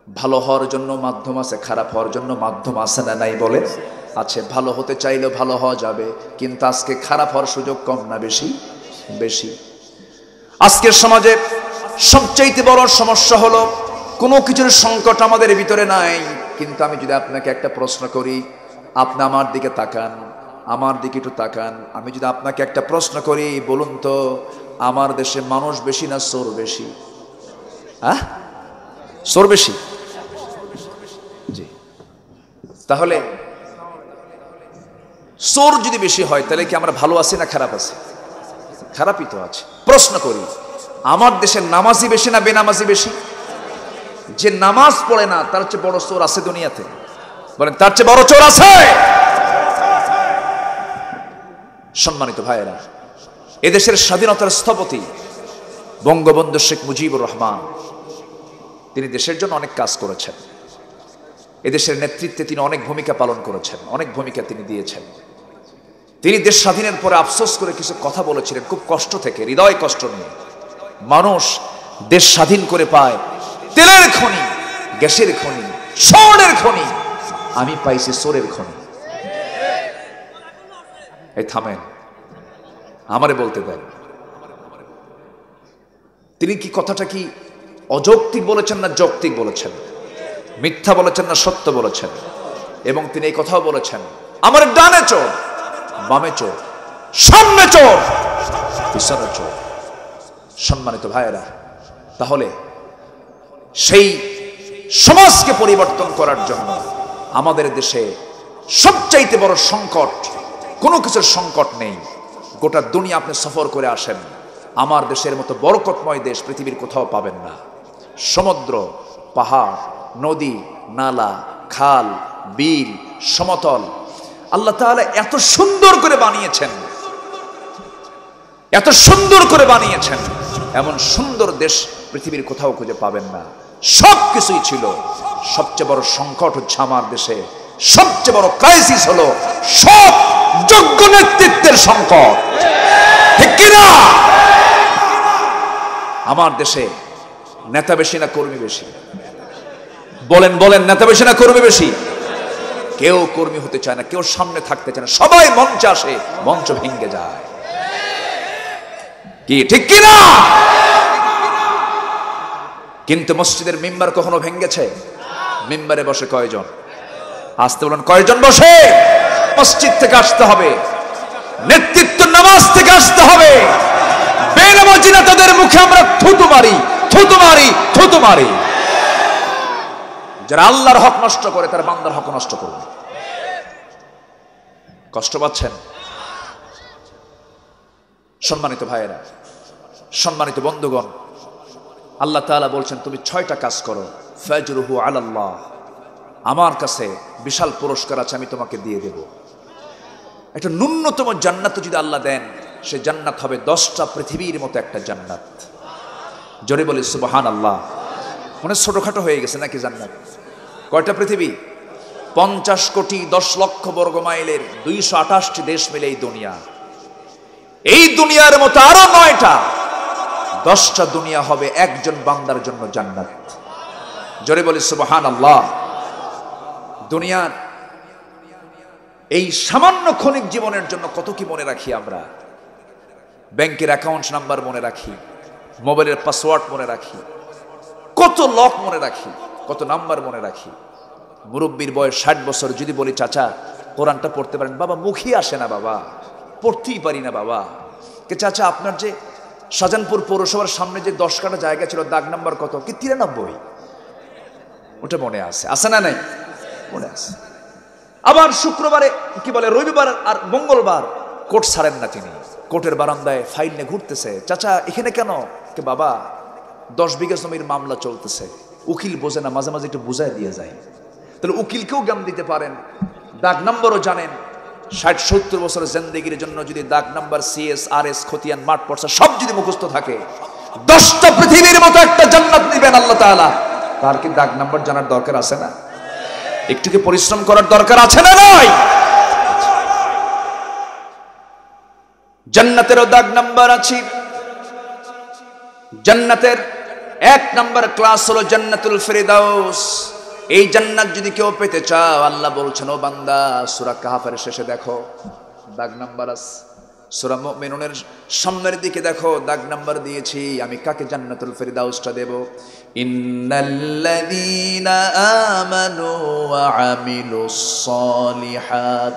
ভালো হওয়ার জন্য মাধ্যম আছে, খারাপ হওয়ার জন্য মাধ্যম আছে না নাই? বলে আছে। ভালো হতে চাইলেও ভালো হওয়া যাবে, কিন্তু আজকে খারাপ হওয়ার সুযোগ কম না বেশি? বেশি। আজকের সমাজে সবচাইতে বড় সমস্যা হলো কোনো কিছুর সংকট আমাদের ভিতরে নাই। কিন্তু আমি যদি আপনাকে একটা প্রশ্ন করি, আপনি আমার দিকে তাকান, আমার দিকে একটু তাকান। আমি যদি আপনাকে একটা প্রশ্ন করি, বলুন তো, আমার দেশে মানুষ বেশি না চোর বেশি? হ্যাঁ, চোর বেশি। জি, তাহলে চোর যদি বেশি হয় তাহলে কি আমরা ভালো আছি না খারাপ আছি? খারাপই তো আছে। প্রশ্ন করি, আমার দেশে নামাজি বেশি না বেনামাজি বেশি? যে নামাজ পড়ে না তার চেয়ে বড় চোর আছে দুনিয়াতে? বলেন, তার চেয়ে বড় চোর আছে? সম্মানিত ভাইয়েরা, এদেশের স্বাধীনতার স্থপতি বঙ্গবন্ধু শেখ মুজিবুর রহমান, তিনি দেশের জন্য অনেক কাজ করেছেন। এদেশের নেতৃত্বে তিনি অনেক ভূমিকা পালন করেছেন, অনেক ভূমিকা তিনি দিয়েছেন। তিনি দেশ স্বাধীনের পরে আফসোস করে কিছু কথা বলেছিলেন, খুব কষ্ট থেকে, হৃদয় কষ্ট নিয়ে। মানুষ দেশ স্বাধীন করে পায় তেলের খনি, গ্যাসের খনি, স্বর্ণের খনি, আমি পাইছি সোরের খনি। এই থামেন, আমারে বলতে দেন। তিনি কি কথাটা কি অযৌক্তিক বলেছেন না যৌক্তিক বলেছেন? মিথ্যা বলেছেন না সত্য বলেছেন? এবং তিনি এই কথাও বলেছেন, আমার ডানে চোর, বামে চোর, সামনে চোর, পিছনে চোর। সম্মানিত ভাইয়েরা, তাহলে সেই সমাজকে পরিবর্তন করার জন্য আমাদের দেশে সবচাইতে বড় সংকট, কোনো কিছুর সংকট নেই। গোটা দুনিয়া আপনি সফর করে আসেন, আমার দেশের মতো বরকতময় দেশ পৃথিবীর কোথাও পাবেন না। সমুদ্র, পাহাড়, নদী, নালা, খাল, বিল, সমতল, আল্লাহ তাআলা এত সুন্দর করে বানিয়েছেন, এত সুন্দর করে বানিয়েছেন। এমন সুন্দর দেশ পৃথিবীর কোথাও খুঁজে পাবেন না। সব কিছুই ছিল। সবচেয়ে বড় সংকট হচ্ছে আমার দেশে, সবচেয়ে বড় ক্রাইসিস হলো সব যোগ্য নেতৃত্বের সংকট। ঠিক কিনা? আমার দেশে নেতা বেশি না কর্মী বেশি? বলেন বলেন, নেতা বেশি না কর্মী বেশি? কেউ কর্মী হতে চায় না, কেউ সামনে থাকতে চায় না, সবাই মঞ্চে আসে, মঞ্চ ভেঙে যায়। কি ঠিক কিনা? কিন্তু মসজিদের মিম্বার কখনো ভেঙেছে? মিম্বারে বসে কয়জন? আসতে বলেন, কয়জন বসে? মসজিদ থেকে আসতে হবে, নেতৃত্ব নামাজ থেকে আসতে হবে। বেনামাজি নেতাদের মুখে আমরা থুতু মারি, থুতু মারি, থুতু মারি। যারা আল্লাহর হক নষ্ট করে, তারা বান্দার হক নষ্ট করবে। কষ্ট পাচ্ছেন? সম্মানিত ভাইয়েরা, সম্মানিত বন্ধুগণ, আল্লাহ তাআলা বলছেন, তুমি 6টা কাজ করো, ফাজরুহু আলাল্লাহ, আমার কাছে বিশাল পুরস্কার আছে, আমি তোমাকে দিয়ে দেব। একটা ন্যূনতম জান্নাত যদি আল্লাহ দেন, সে জান্নাত হবে 10টা পৃথিবীর মতো একটা জান্নাত। জোরে বলি সুবহানাল্লাহ। মনে ছোটখাটো হয়ে গেছে নাকি জান্নাত? কয়টা পৃথিবী? 50 কোটি 10 লক্ষ বর্গ মাইলের 228টি দেশ মিলে এই দুনিয়া। এই দুনিয়ার মতো আরো 9টা, 10টা দুনিয়া হবে একজন বান্দার জন্য জান্নাত। জোরে বলি সুবহানাল্লাহ। দুনিয়ার এই সামান্য ক্ষণিক জীবনের জন্য কত কি মনে রাখি আমরা। ব্যাংকের অ্যাকাউন্ট নাম্বার মনে রাখি, মোবাইলের পাসওয়ার্ড মনে রাখি, কত লক মনে রাখি, কত নাম্বার মনে রাখি। মুরব্বীর বয়স 60 বছর, যদি বলি চাচা কোরআনটা পড়তে পারেন, বাবা মুখে আসে না, বাবা পড়তেই পারি না বাবা। কে চাচা আপনার যে শাহজাহানপুর পৌরসভার সামনে যে 10 কাঠা জায়গা ছিল, দাগ নাম্বার কত? কি 93? ওটা মনে আছে, আছে না নাই? মনে আছে। আবার শুক্রবারে কি বলে, রবিবার আর মঙ্গলবার কোর্ট ছাড়েন না তিনি, কোর্টের বারান্দায় ফাইল নিয়ে ঘুরতেছে। চাচা এখানে কেন? কে বাবা 10 বিঘা জমির মামলা চলতেছে, উকিল বোঝে না, মাঝে মাঝে একটু বুঝাই দিয়ে যায়। তাহলে উকিলকেও জ্ঞান দিতে পারেন, দাগ নাম্বারও জানেন। 60-70 বছরের জিন্দেগির জন্য যদি দাগ নাম্বার, সিএস, আরএস, খতিয়ান, মাঠ পড়সা সব যদি মুখস্থ থাকে, 10টা পৃথিবীর মতো একটা জান্নাত দিবেন আল্লাহ তাআলা। তার কি দাগ নাম্বার জানার দরকার আছে না? একটু কি পরিশ্রম করার দরকার আছে না নাই? জান্নাতেরও দাগ নাম্বার আছে। জান্নাতের 1 নাম্বার ক্লাস হলো জান্নাতুল ফিরদাউস। এই জান্নাত যদি কেউ পেতে চাও, আল্লাহ বলছেন, ও বান্দা সূরা কাহফের শেষে দেখো দাগ নাম্বার আছে, সূরা মুমিনুনের সামনের দিকে দেখো দাগ নাম্বার দিয়েছি। আমি কাকে জান্নাতুল ফিরদাউসটা দেব? ইন্নাল্লাযীনা আমানু ওয়া আমিলুস সালিহাত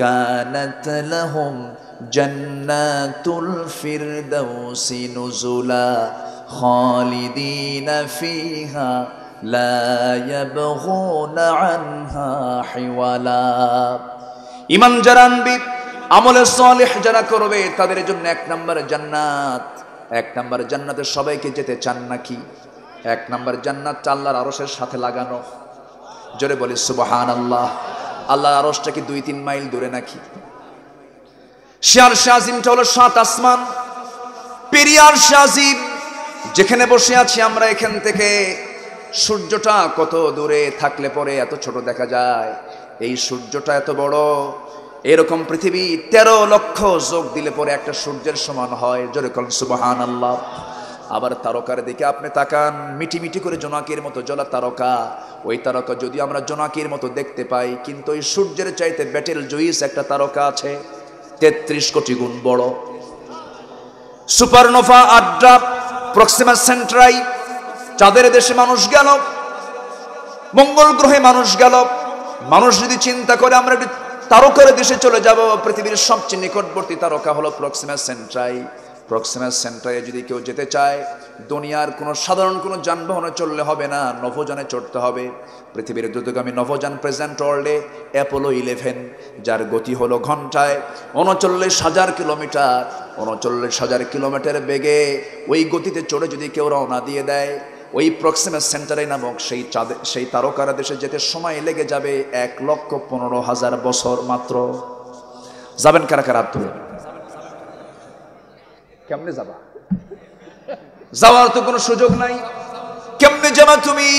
কানাত লাহুম জান্নাতুল ফিরদাউসি নুজুলা খালিদিনা ফিহা লা ইয়াবগুনা আনহা হিওয়ালা। ঈমান যারা আনবে, আমলে সালেহ যারা করবে, তাদের জন্য 1 নম্বর জান্নাত। 1 নম্বর জান্নাতে সবাইকে যেতে চান নাকি? 1 নম্বর জান্নাত আল্লাহর আরশের সাথে লাগানো। জোরে বলি সুবহানাল্লাহ। আল্লাহর আরশটা কি 2-3 মাইল দূরে নাকি? আরশে আজিমটা হলো 7 আসমান, পেরিয়ার আরশে আজিম যেখানে বসে আছি আমরা, এখান থেকে সূর্যটা কত দূরে থাকলে পরে এত ছোট দেখা যায়, এই সূর্যটা এত বড়। এরকম পৃথিবী 13 লক্ষ যোগ দিলে পরে একটা সূর্যের সমান হয়। জোরে বলেন সুবহানাল্লাহ। আবার তারকার দিকে আপনি তাকান, মিটি মিটি করে জোনাকির মতো জ্বলা তারকা। ওই তারকা যদি আমরা জোনাকির মতো দেখতে পাই, কিন্তু ওই সূর্যের চাইতে বেটেল জুইস একটা তারকা আছে 33 কোটি গুণ বড়। সুপারনোভা আড্ডা, প্রক্সিমা সেন্ট্রাই, চাঁদের দেশে মানুষ গেল, মঙ্গল গ্রহে মানুষ গেল। মানুষ যদি চিন্তা করে আমরা তারকার দেশে চলে যাব, পৃথিবীর সবচেয়ে নিকটবর্তী তারকা হলো প্রক্সিমা সেন্ট্রাই। প্রক্সিমা সেন্ট্রাইয়ে যদি কেউ যেতে চায়, দুনিয়ার কোনো সাধারণ কোনো যানবাহনে চললে হবে না, নভোযানে চড়তে হবে। পৃথিবীর দ্রুতগামী নভোযান প্রেজেন্ট ওয়ার্ল্ডে অ্যাপোলো 11, যার গতি হলো ঘন্টায় 39,000 কিলোমিটার। 39,000 কিলোমিটার বেগে ওই গতিতে চড়ে যদি কেউ রওনা দিয়ে দেয়, ওই প্রক্সিমা সেন্টারে নামক সেই তারকার দেশে যেতে সময় লেগে যাবে 1,15,000 বছর মাত্র। যাবেন কারা কারা? তুলে কেমনে যাবা? যাওয়ার তো কোনো সুযোগ নাই। কেমনে যাবা তুমি?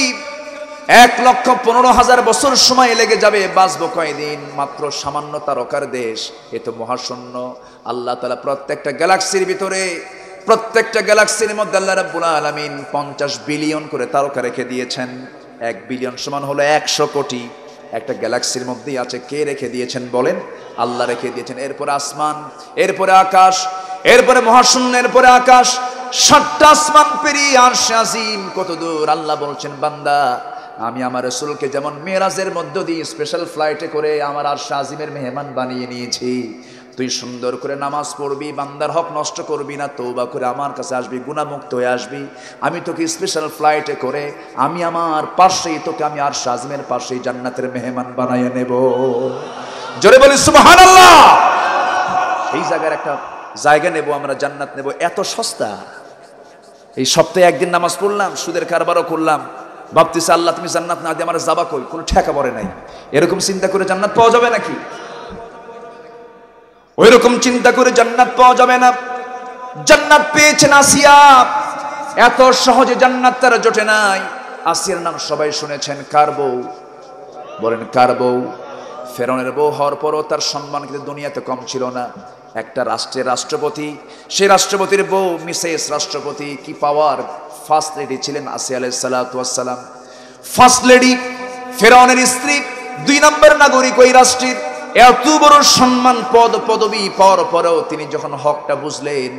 1,15,000 বছর সময় লেগে যাবে। বাঁচবো কয়দিন? মাত্র সামান্য তারকার দেশ, এ তো মহাশূন্য। আল্লাহ তাআলা প্রত্যেকটা গ্যালাক্সির ভিতরে, প্রত্যেকটা গ্যালাক্সির মধ্যে আল্লাহ রাব্বুল আলামিন 50 বিলিয়ন করে তারকা রেখে দিয়েছেন। 1 বিলিয়ন সমান হলো 100 কোটি। একটা গ্যালাক্সির মধ্যেই আছে। কে রেখে দিয়েছেন বলেন? আল্লাহ রেখে দিয়েছেন। এরপরে আসমান, এরপরে আকাশ, এরপরে মহাশূন্য, এরপরে আকাশ। 7টা আসমান পেরিয়ে আরশে আজিম কত দূর। আল্লাহ বলছেন, বান্দা আমি আমার রাসূলকে যেমন মেরাজের মধ্য দিয়ে স্পেশাল ফ্লাইটে করে আমার আরশে আজিমের মেহমান বানিয়ে নিয়েছি, তুই সুন্দর করে নামাজ পড়বি, বান্দার হক নষ্ট করবি না, তওবা করে আমার কাছে আসবি, গুনাহমুক্ত হয়ে আসবি। আমি তোকে স্পেশাল ফ্লাইটে করে আমি আমার পাশেই তোকে আমি আরশে আজিমের পাশেই জান্নাতের মেহমান বানিয়ে নেব। জোরে বলি সুবহানাল্লাহ। এই জায়গার একটা জায়গা নেব আমরা, জান্নাত নেব। এত সস্তা। এই সপ্তাহে একদিন নামাজ পড়লাম, সুদের কারবারও করলাম, ভাবতেছি আল্লাহ তুমি জান্নাত না দিয়ে আমার যাবা কই? কোনো ঠেকা পড়ে নাই। এরকম চিন্তা করে জান্নাত পাওয়া যাবে নাকি? ওই রকম চিন্তা করে জান্নাত পাওয়া যাবে না। জান্নাত পেয়েছেন আসিয়া, এত সহজে জান্নাত তার জোটে নাই। আসিয়ার নাম সবাই শুনেছেন। কার বউ? বলেন কার বউ? ফেরাউনের বউ হওয়ার পরও তার সম্মান কিন্তু দুনিয়াতে কম ছিল না। একটা রাষ্ট্রের রাষ্ট্রপতি, সেই রাষ্ট্রপতির বউ মিসেস রাষ্ট্রপতি, কি পাওয়ার! ফার্স্ট লেডি ছিলেন আসিয়া আলাইহিস সালাতু ওয়াস সালাম। ফার্স্ট লেডি, ফেরাউনের স্ত্রী, 2 নম্বর নাগরিক ওই রাষ্ট্রের। এত বড় সম্মান পদবি পাওয়ার পরেও তিনি যখন হকটা বুঝলেন,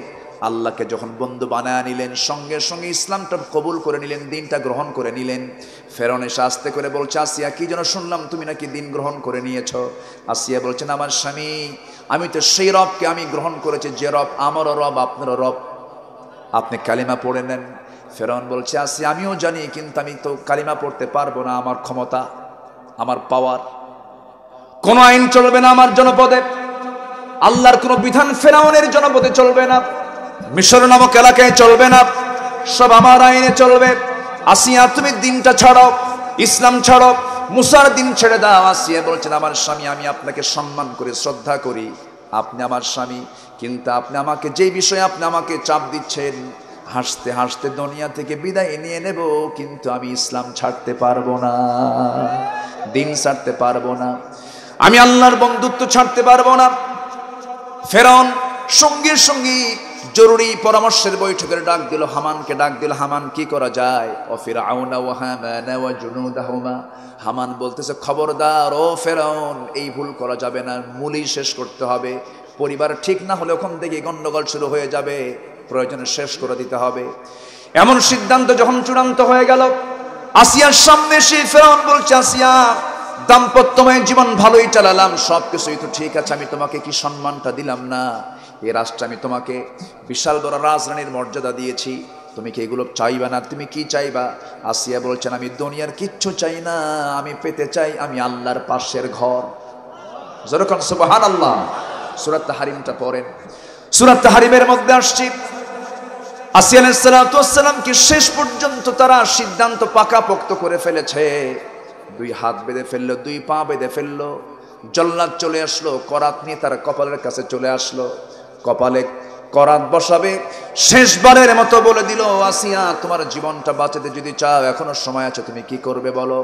আল্লাহকে যখন বন্ধু বানায় নিলেন, সঙ্গে সঙ্গে ইসলামটা কবুল করে নিলেন, দিনটা গ্রহণ করে নিলেন। ফেরাউন এসে আস্তে করে বলছে, আসিয়া কি যেন শুনলাম তুমি নাকি দিন গ্রহণ করে নিয়েছ। আসিয়া বলছেন, আমার স্বামী, আমি তো সেই রবকে আমি গ্রহণ করেছি যে রব আমারও রব আপনারও রব, আপনি কালিমা পড়ে নেন। ফেরাউন বলছে, আসিয়া আমিও জানি, কিন্তু আমি তো কালিমা পড়তে পারবো না। আমার ক্ষমতা, আমার পাওয়ার, কোন আইন চলবে না আমার জনপদে। আল্লাহর কোন বিধান ফেরাউনের জনপদে চলবে না, মিশর নামক এলাকায় চলবে না, সব আমার আইনে চলবে। আসিয়া তুমি দিনটা ছাড়ো, ইসলাম ছাড়ো, মুসার দিন ছেড়ে দাও। আসিয়া বলছেন, আমার স্বামী, আমি আপনাকে সম্মান করি, শ্রদ্ধা করি, আপনি আমার স্বামী, কিন্তু আপনি আমাকে যে বিষয়ে আপনি আমাকে চাপ দিচ্ছেন, হাসতে হাসতে দুনিয়া থেকে বিদায় নিয়ে নেব, কিন্তু আমি ইসলাম ছাড়তে পারবো না, দিন ছাড়তে পারবো না, আমি আল্লাহর বন্ধুত্ব ছাড়তে পারবো না। ফেরাউন সঙ্গে সঙ্গে জরুরি পরামর্শের বৈঠকের ডাক দিল, হামানকে ডাক দিল। হামান, কি করা যায়? ও ফিরআউনা ওয়া হামানা ওয়া জুনুদাহুমা। হামান বলতেছে, খবরদার ও ফেরাউন, এই ভুল করা যাবে না, মূলই শেষ করতে হবে। পরিবার ঠিক না হলে ওখান থেকে গন্ডগোল শুরু হয়ে যাবে, প্রয়োজনে শেষ করে দিতে হবে। এমন সিদ্ধান্ত যখন চূড়ান্ত হয়ে গেল, আসিয়ার সামনে এসে ফেরাউন বলছে, আসিয়া, দাম্পত্যময় জীবন ভালোই চালালাম, সবকিছুই তো ঠিক আছে, আমি তোমাকে কি সম্মানটা দিলাম না? এ রাষ্ট্রে আমি তোমাকে বিশাল বড় রাজরানীর মর্যাদা দিয়েছি, তুমি কি এগুলো চাইবা না? তুমি কি চাইবা? আসিয়া বলছেন, আমি দুনিয়ার কিচ্ছু চাই না, আমি পেতে চাই আমি আল্লাহর পাশের ঘর। যখন সুবহানাল্লাহ। সূরা তাহরিমটা পড়েন। সূরা তাহরিমের মধ্যে আসছে, আসিয়া আলাইহিস সালাতু ওয়াস সালাম কি শেষ পর্যন্ত তারা সিদ্ধান্ত পাকাপোক্ত করে ফেলেছে। 2 হাত বেঁধে ফেললো, 2 পা বেঁধে ফেললো। জল্লাদ চলে আসলো, করাত নিয়ে তার কপালের কাছে চলে আসলো। কপালে করাত বসাবে, শেষবারের মতো বলে দিল, আসিয়া তোমার জীবনটা বাঁচাতে যদি চাও এখনো সময় আছে, তুমি কি করবে বলো।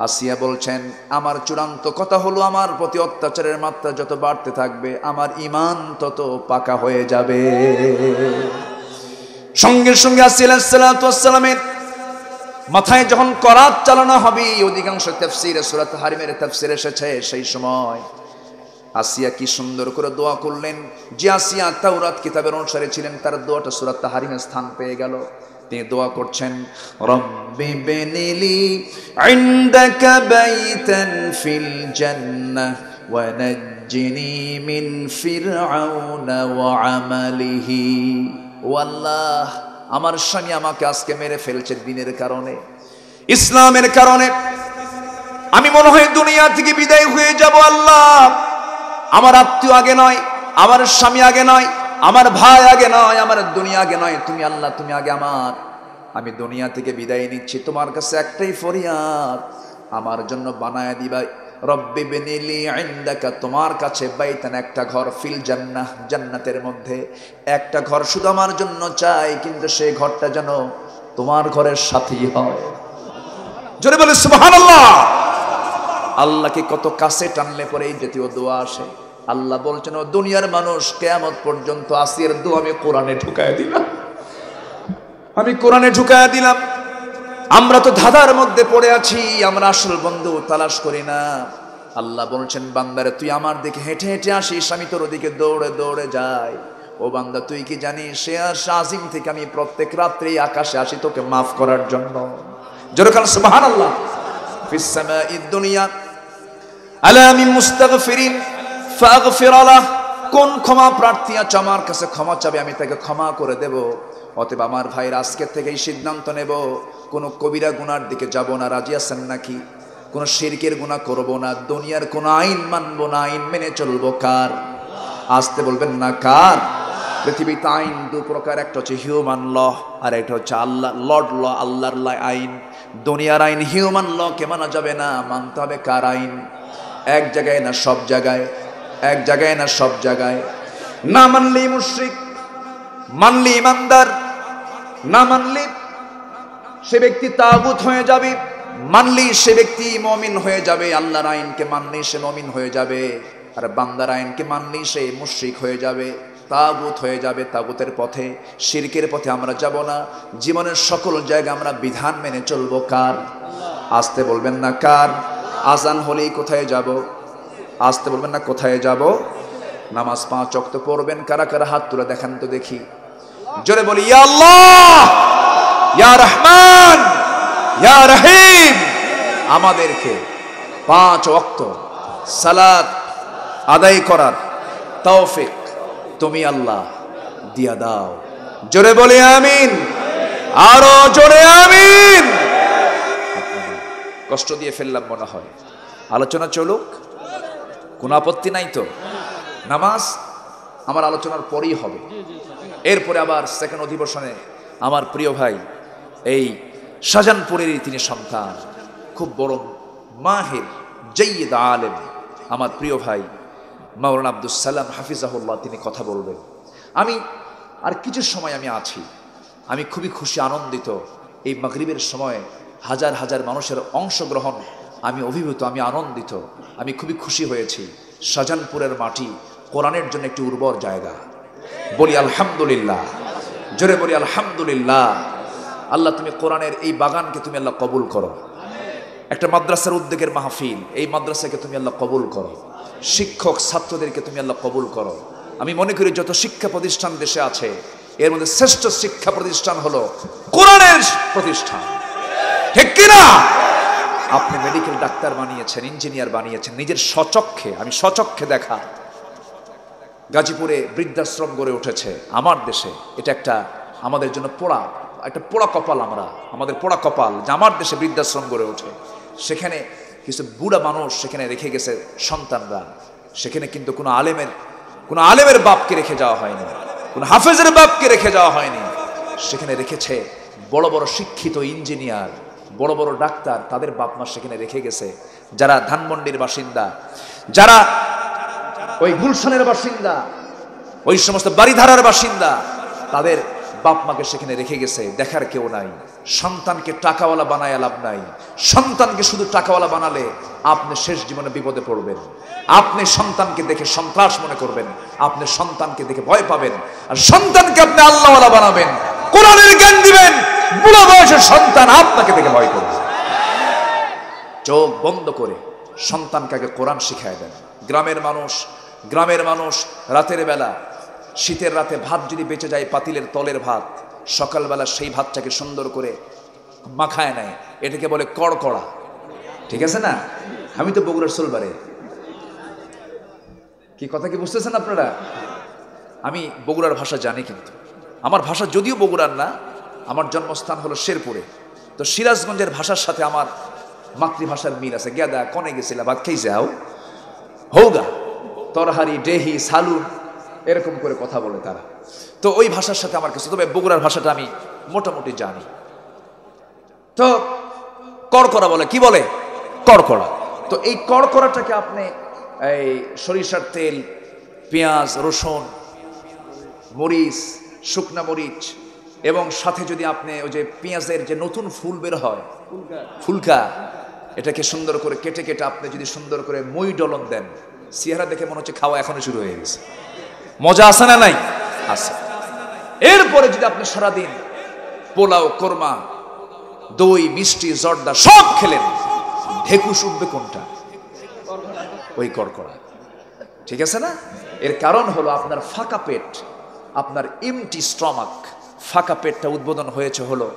আসিয়া বলছেন, আমার চূড়ান্ত কথা হলো, আমার প্রতি অত্যাচারের মাত্রা যত বাড়তে থাকবে আমার ঈমান তত পাকা হয়ে যাবে। সঙ্গে সঙ্গে আসিয়া আলাইহিস সালাতু ওয়াস সালামের মাথায় যখন করাত চালানো হবে, অধিকাংশ তাফসীরে সূরা তাহরিমের তাফসীর এসেছে, সেই সময় আসিয়া কি সুন্দর করে দোয়া করলেন। যে আসিয়া তাওরাত কিতাবের অনুসারী ছিলেন, তার দোয়াটা সূরা তাহরিমে স্থান পেয়ে গেল। তিনি দোয়া করছেন, রব্বি বিনিলি ইনদাকা বাইতান ফিল জান্নাহ ওয়া নাজ্জিনি মিন ফিরআউনা ওয়া আমালিহি। ও আল্লাহ, আমার স্বামী আমাকে আজকে মেরে ফেলছে দ্বীনের কারণে, ইসলামের কারণে। আমি মনে হয় দুনিয়া থেকে বিদায় হয়ে যাব। আল্লাহ, আমার আত্মীয় আগে নয়, আমার স্বামী আগে নয়, আমার ভাই আগে নয়, আমার দুনিয়া আগে নয়, তুমি আল্লাহ তুমি আগে আমার। আমি দুনিয়া থেকে বিদায় নিচ্ছি, তোমার কাছে একটাই ফরিয়াদ, আমার জন্য বানায় দিবা রব্বি বিনিলি ইনদাকা, তোমার কাছে বাইতান, একটা ঘর, ফিল জান্নাহ, জান্নাতের মধ্যে একটা ঘর শুধু আমার জন্য চাই, কিন্তু সেই ঘরটা যেন তোমার ঘরের সাথেই হয়। জোরে বলে সুবহানাল্লাহ। আল্লাহকে কত কাছে টানলে পরে এই জাতীয় দোয়া আসে। আল্লাহ বলছেন, ও দুনিয়ার মানুষ, কিয়ামত পর্যন্ত আসিয়ার দোয়া আমি কোরআনে ঢুকায় দিলাম, আমি কোরআনে ঢুকায় দিলাম। আমরা তো ধাঁধার মধ্যে পড়ে আছি, আমরা আসল বন্ধু তালাশ করি না। আল্লাহ বলছেন, বান্দারে তুই আমার দিকে হেঁটে হেঁটে আসিস, আমি তোর ওদিকে দৌড়ে দৌড়ে যাই। ও বান্দা, তুই কি জানিস সে আজিম থেকে আমি প্রত্যেক রাত্রে আকাশে আসি তোকে মাফ করার জন্য। জোরে বলেন সুবহানাল্লাহ। ফিস সামাঈদ দুনিয়া আলা মিন মুস্তাগফিরিন ফাগফির লাহ, কোন ক্ষমা প্রার্থী আছে আমার কাছে ক্ষমা চাবে, আমি তাকে ক্ষমা করে দেব। অতএব আমার ভাইয়ের আজকের থেকেই সিদ্ধান্ত নেব, কোনো কবিরা গুনার দিকে যাব না। রাজি আছেন নাকি? কোনো শিরকের গুনাহ করব না, দুনিয়ার কোনো আইন মানব না, আইন মেনে চলবো কার? আসতে বলবেন না কার? পৃথিবীতে আইন দু প্রকার, একটা হচ্ছে হিউম্যান ল, আর একটা হচ্ছে আল্লাহ লর্ড ল, আল্লাহর আইন। দুনিয়ার আইন হিউম্যান ল কে মানা যাবে না, মানতে হবে কার আইন? এক জায়গায় না সব জায়গায়, এক জায়গায় না সব জায়গায়। না মানলি মুশরিক, মানলি ইমানদার, না মানলি সে ব্যক্তি তাগুত হয়ে যাবে, মানলি সে ব্যক্তি মুমিন হয়ে যাবে। আল্লাহর আইনকে মানলি সে মুমিন হয়ে যাবে, আর বান্দার আইনকে মানলি সে মুশরিক হয়ে যাবে, তাগুত হয়ে যাবে। তাগুতের পথে, শিরকের পথে আমরা যাব না। জীবনের সকল জায়গায় আমরা বিধান মেনে চলবো কার? আসতে বলবেন না কার? আজান হলেই কোথায় যাব? আসতে বলবেন না কোথায় যাব? নামাজ 5 ওয়াক্ত পড়বেন কারা কারা? হাত তুলে দেখান তো দেখি। জোরে বলি, ইয়া আল্লাহ, ইয়া রহমান, ইয়া রহিম। আমাদেরকে 5 ওয়াক্ত সালাত আদায় করার তৌফিক তুমি আল্লাহ দিয়া দাও। জোরে বলি আমিন, আরো জোরে আমিন। কষ্ট দিয়ে ফেললাম মনে হয়। আলোচনা চলুক, কোনো আপত্তি নাই তো? নামাজ আমার আলোচনার পরেই হবে, এরপরে আবার সেকেন্ড অধিবেশনে আমার প্রিয় ভাই, এই শাহজাহানপুরেরই তিনি সন্তান, খুব বড় মাহির জাইয়্যিদ আলেম, আমার প্রিয় ভাই মাওলানা আব্দুস সালাম হাফিজাহুল্লাহ, তিনি কথা বলবেন। আমি আর কিছু সময় আমি আছি, আমি খুবই খুশি, আনন্দিত। এই মাগরিবের সময় হাজার হাজার মানুষের অংশগ্রহণ, আমি অভিভূত, আমি আনন্দিত, আমি খুবই খুশি হয়েছি। শাহজাহানপুরের মাটি কোরআনের জন্য একটি উর্বর জায়গা। বলি আলহামদুলিল্লাহ, জোরে বলি আলহামদুলিল্লাহ। আল্লাহ তুমি কোরআনের এই বাগানকে তুমি আল্লাহ কবুল করো। একটা মাদ্রাসার উদ্যোগের মাহফিল, এই মাদ্রাসাকে তুমি আল্লাহ কবুল করো। শিক্ষক ছাত্রদেরকে তুমি আল্লাহ কবুল করো। আমি মনে করি যত শিক্ষা প্রতিষ্ঠান দেশে আছে, এর মধ্যে শ্রেষ্ঠ শিক্ষা প্রতিষ্ঠান হলো কোরআনের প্রতিষ্ঠান, ঠিক কিনা? আপনি মেডিকেল ডাক্তার বানিয়েছেন, ইঞ্জিনিয়ার বানিয়েছেন, নিজের স্বচক্ষে, আমি স্বচক্ষে দেখা। গাজীপুরে বৃদ্ধাশ্রম গড়ে উঠেছে আমার দেশে। এটা একটা আমাদের জন্য একটা পোড়া কপাল, আমাদের পোড়া কপাল যে আমার দেশে বৃদ্ধাশ্রম গড়ে ওঠে। সেখানে কিছু বুড়া মানুষ সেখানে রেখে গেছে সন্তানরা। সেখানে কিন্তু কোনো আলেমের বাপকে রেখে যাওয়া হয়নি, কোনো হাফেজের বাপকে রেখে যাওয়া হয়নি। সেখানে রেখেছে বড় বড় শিক্ষিত ইঞ্জিনিয়ার, বড় বড় ডাক্তার, তাদের বাপ মা সেখানে রেখে গেছে। যারা ধানমন্ডির বাসিন্দা, যারা ওই গুলশানের বাসিন্দা, ওই সমস্ত বাড়িধারার বাসিন্দা তাদের বাপ মাকে সেখানে রেখে গেছে, দেখার কেউ নাই। সন্তানকে টাকাওয়ালা বানায় লাভ নাই। সন্তানকে শুধু টাকাওয়ালা বানালে আপনি শেষ জীবনে বিপদে পড়বেন। আপনি সন্তানকে দেখে সন্ত্রাস মনে করবেন, আপনি সন্তানকে দেখে ভয় পাবেন। আর সন্তানকে আপনি আল্লাহওয়ালা বানাবেন, কোরআনের জ্ঞান দিবেন, বুড়ো বয়সের সন্তান আপনাকে দেখে ভয় করবে। চোখ বন্ধ করে সন্তানকে আগে কোরআন শিখায় দেন। গ্রামের মানুষ রাতের বেলা, শীতের রাতে ভাত যদি বেঁচে যায়, পাতিলের তলের ভাত, সকালবেলা সেই ভাতটাকে সুন্দর করে মাখায় নেয়, এটাকে বলে কড়কড়া। ঠিক আছে না? আমি তো বগুড়ার সোলবারে, কি কথা কি বুঝতেছেন আপনারা? আমি বগুড়ার ভাষা জানি, কিন্তু আমার ভাষা যদিও বগুড়ার না, আমার জন্মস্থান হলো শেরপুরে। তো সিরাজগঞ্জের ভাষার সাথে আমার মাতৃভাষার মিল আছে। গেদা কনে গেছিলা ভাত খেয়ে যাও, হৌগা, তরহারি, ডেহি, সালুন, এরকম করে কথা বলে তারা। তো ওই ভাষার সাথে আমার কিছু, তবে বগুড়ার ভাষাটা আমি মোটামুটি জানি। তো কড়কড়া বলে, কি বলে? কড়কড়া। তো এই কড়কড়াটাকে আপনি এই সরিষার তেল, পেঁয়াজ, রসুন, মরিচ, শুকনা মরিচ এবং সাথে যদি আপনি ওই যে পেঁয়াজের যে নতুন ফুল বের হয়, ফুলকা, এটাকে সুন্দর করে কেটে কেটে আপনি যদি সুন্দর করে মই ডলন দেন, চেহারা দেখে মনে হচ্ছে খাওয়া এখনো শুরু হয়ে গেছে। মজা আছে না নাই? আছে। এরপরে যদি আপনি সারাদিন পোলাও, কোরমা, দই, মিষ্টি, জর্দা সব খেলেন, ঢেকুস উঠবে কোনটা? ওই কড়কড়া। ঠিক আছে না? এর কারণ হলো আপনার ফাঁকা পেট, আপনার এমটি স্টমাক, ফাঁকা পেটটা উদ্বোধন হয়েছে হলো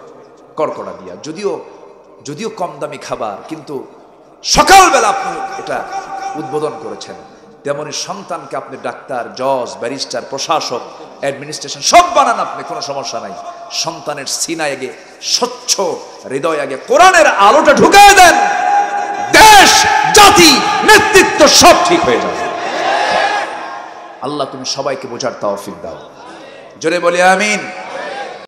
কড়কড়া দিয়া। যদিও কম দামি খাবার, কিন্তু সকালবেলা আপনি এটা উদ্বোধন করেছেন। তেমনি সন্তানকে আপনি ডাক্তার, জজ, ব্যারিস্টার, প্রশাসক, অ্যাডমিনিস্ট্রেশন সব বানান, আপনি কোনো সমস্যা নাই। সন্তানের সিনায় আগে, স্বচ্ছ হৃদয় আগে কোরআনের আলোটা ঢুকায় দেন, দেশ, জাতি, নেতৃত্ব সব ঠিক হয়ে যাবে। আল্লাহ তুমি সবাইকে বোঝার তৌফিক দাও। জোরে বলি আমিন।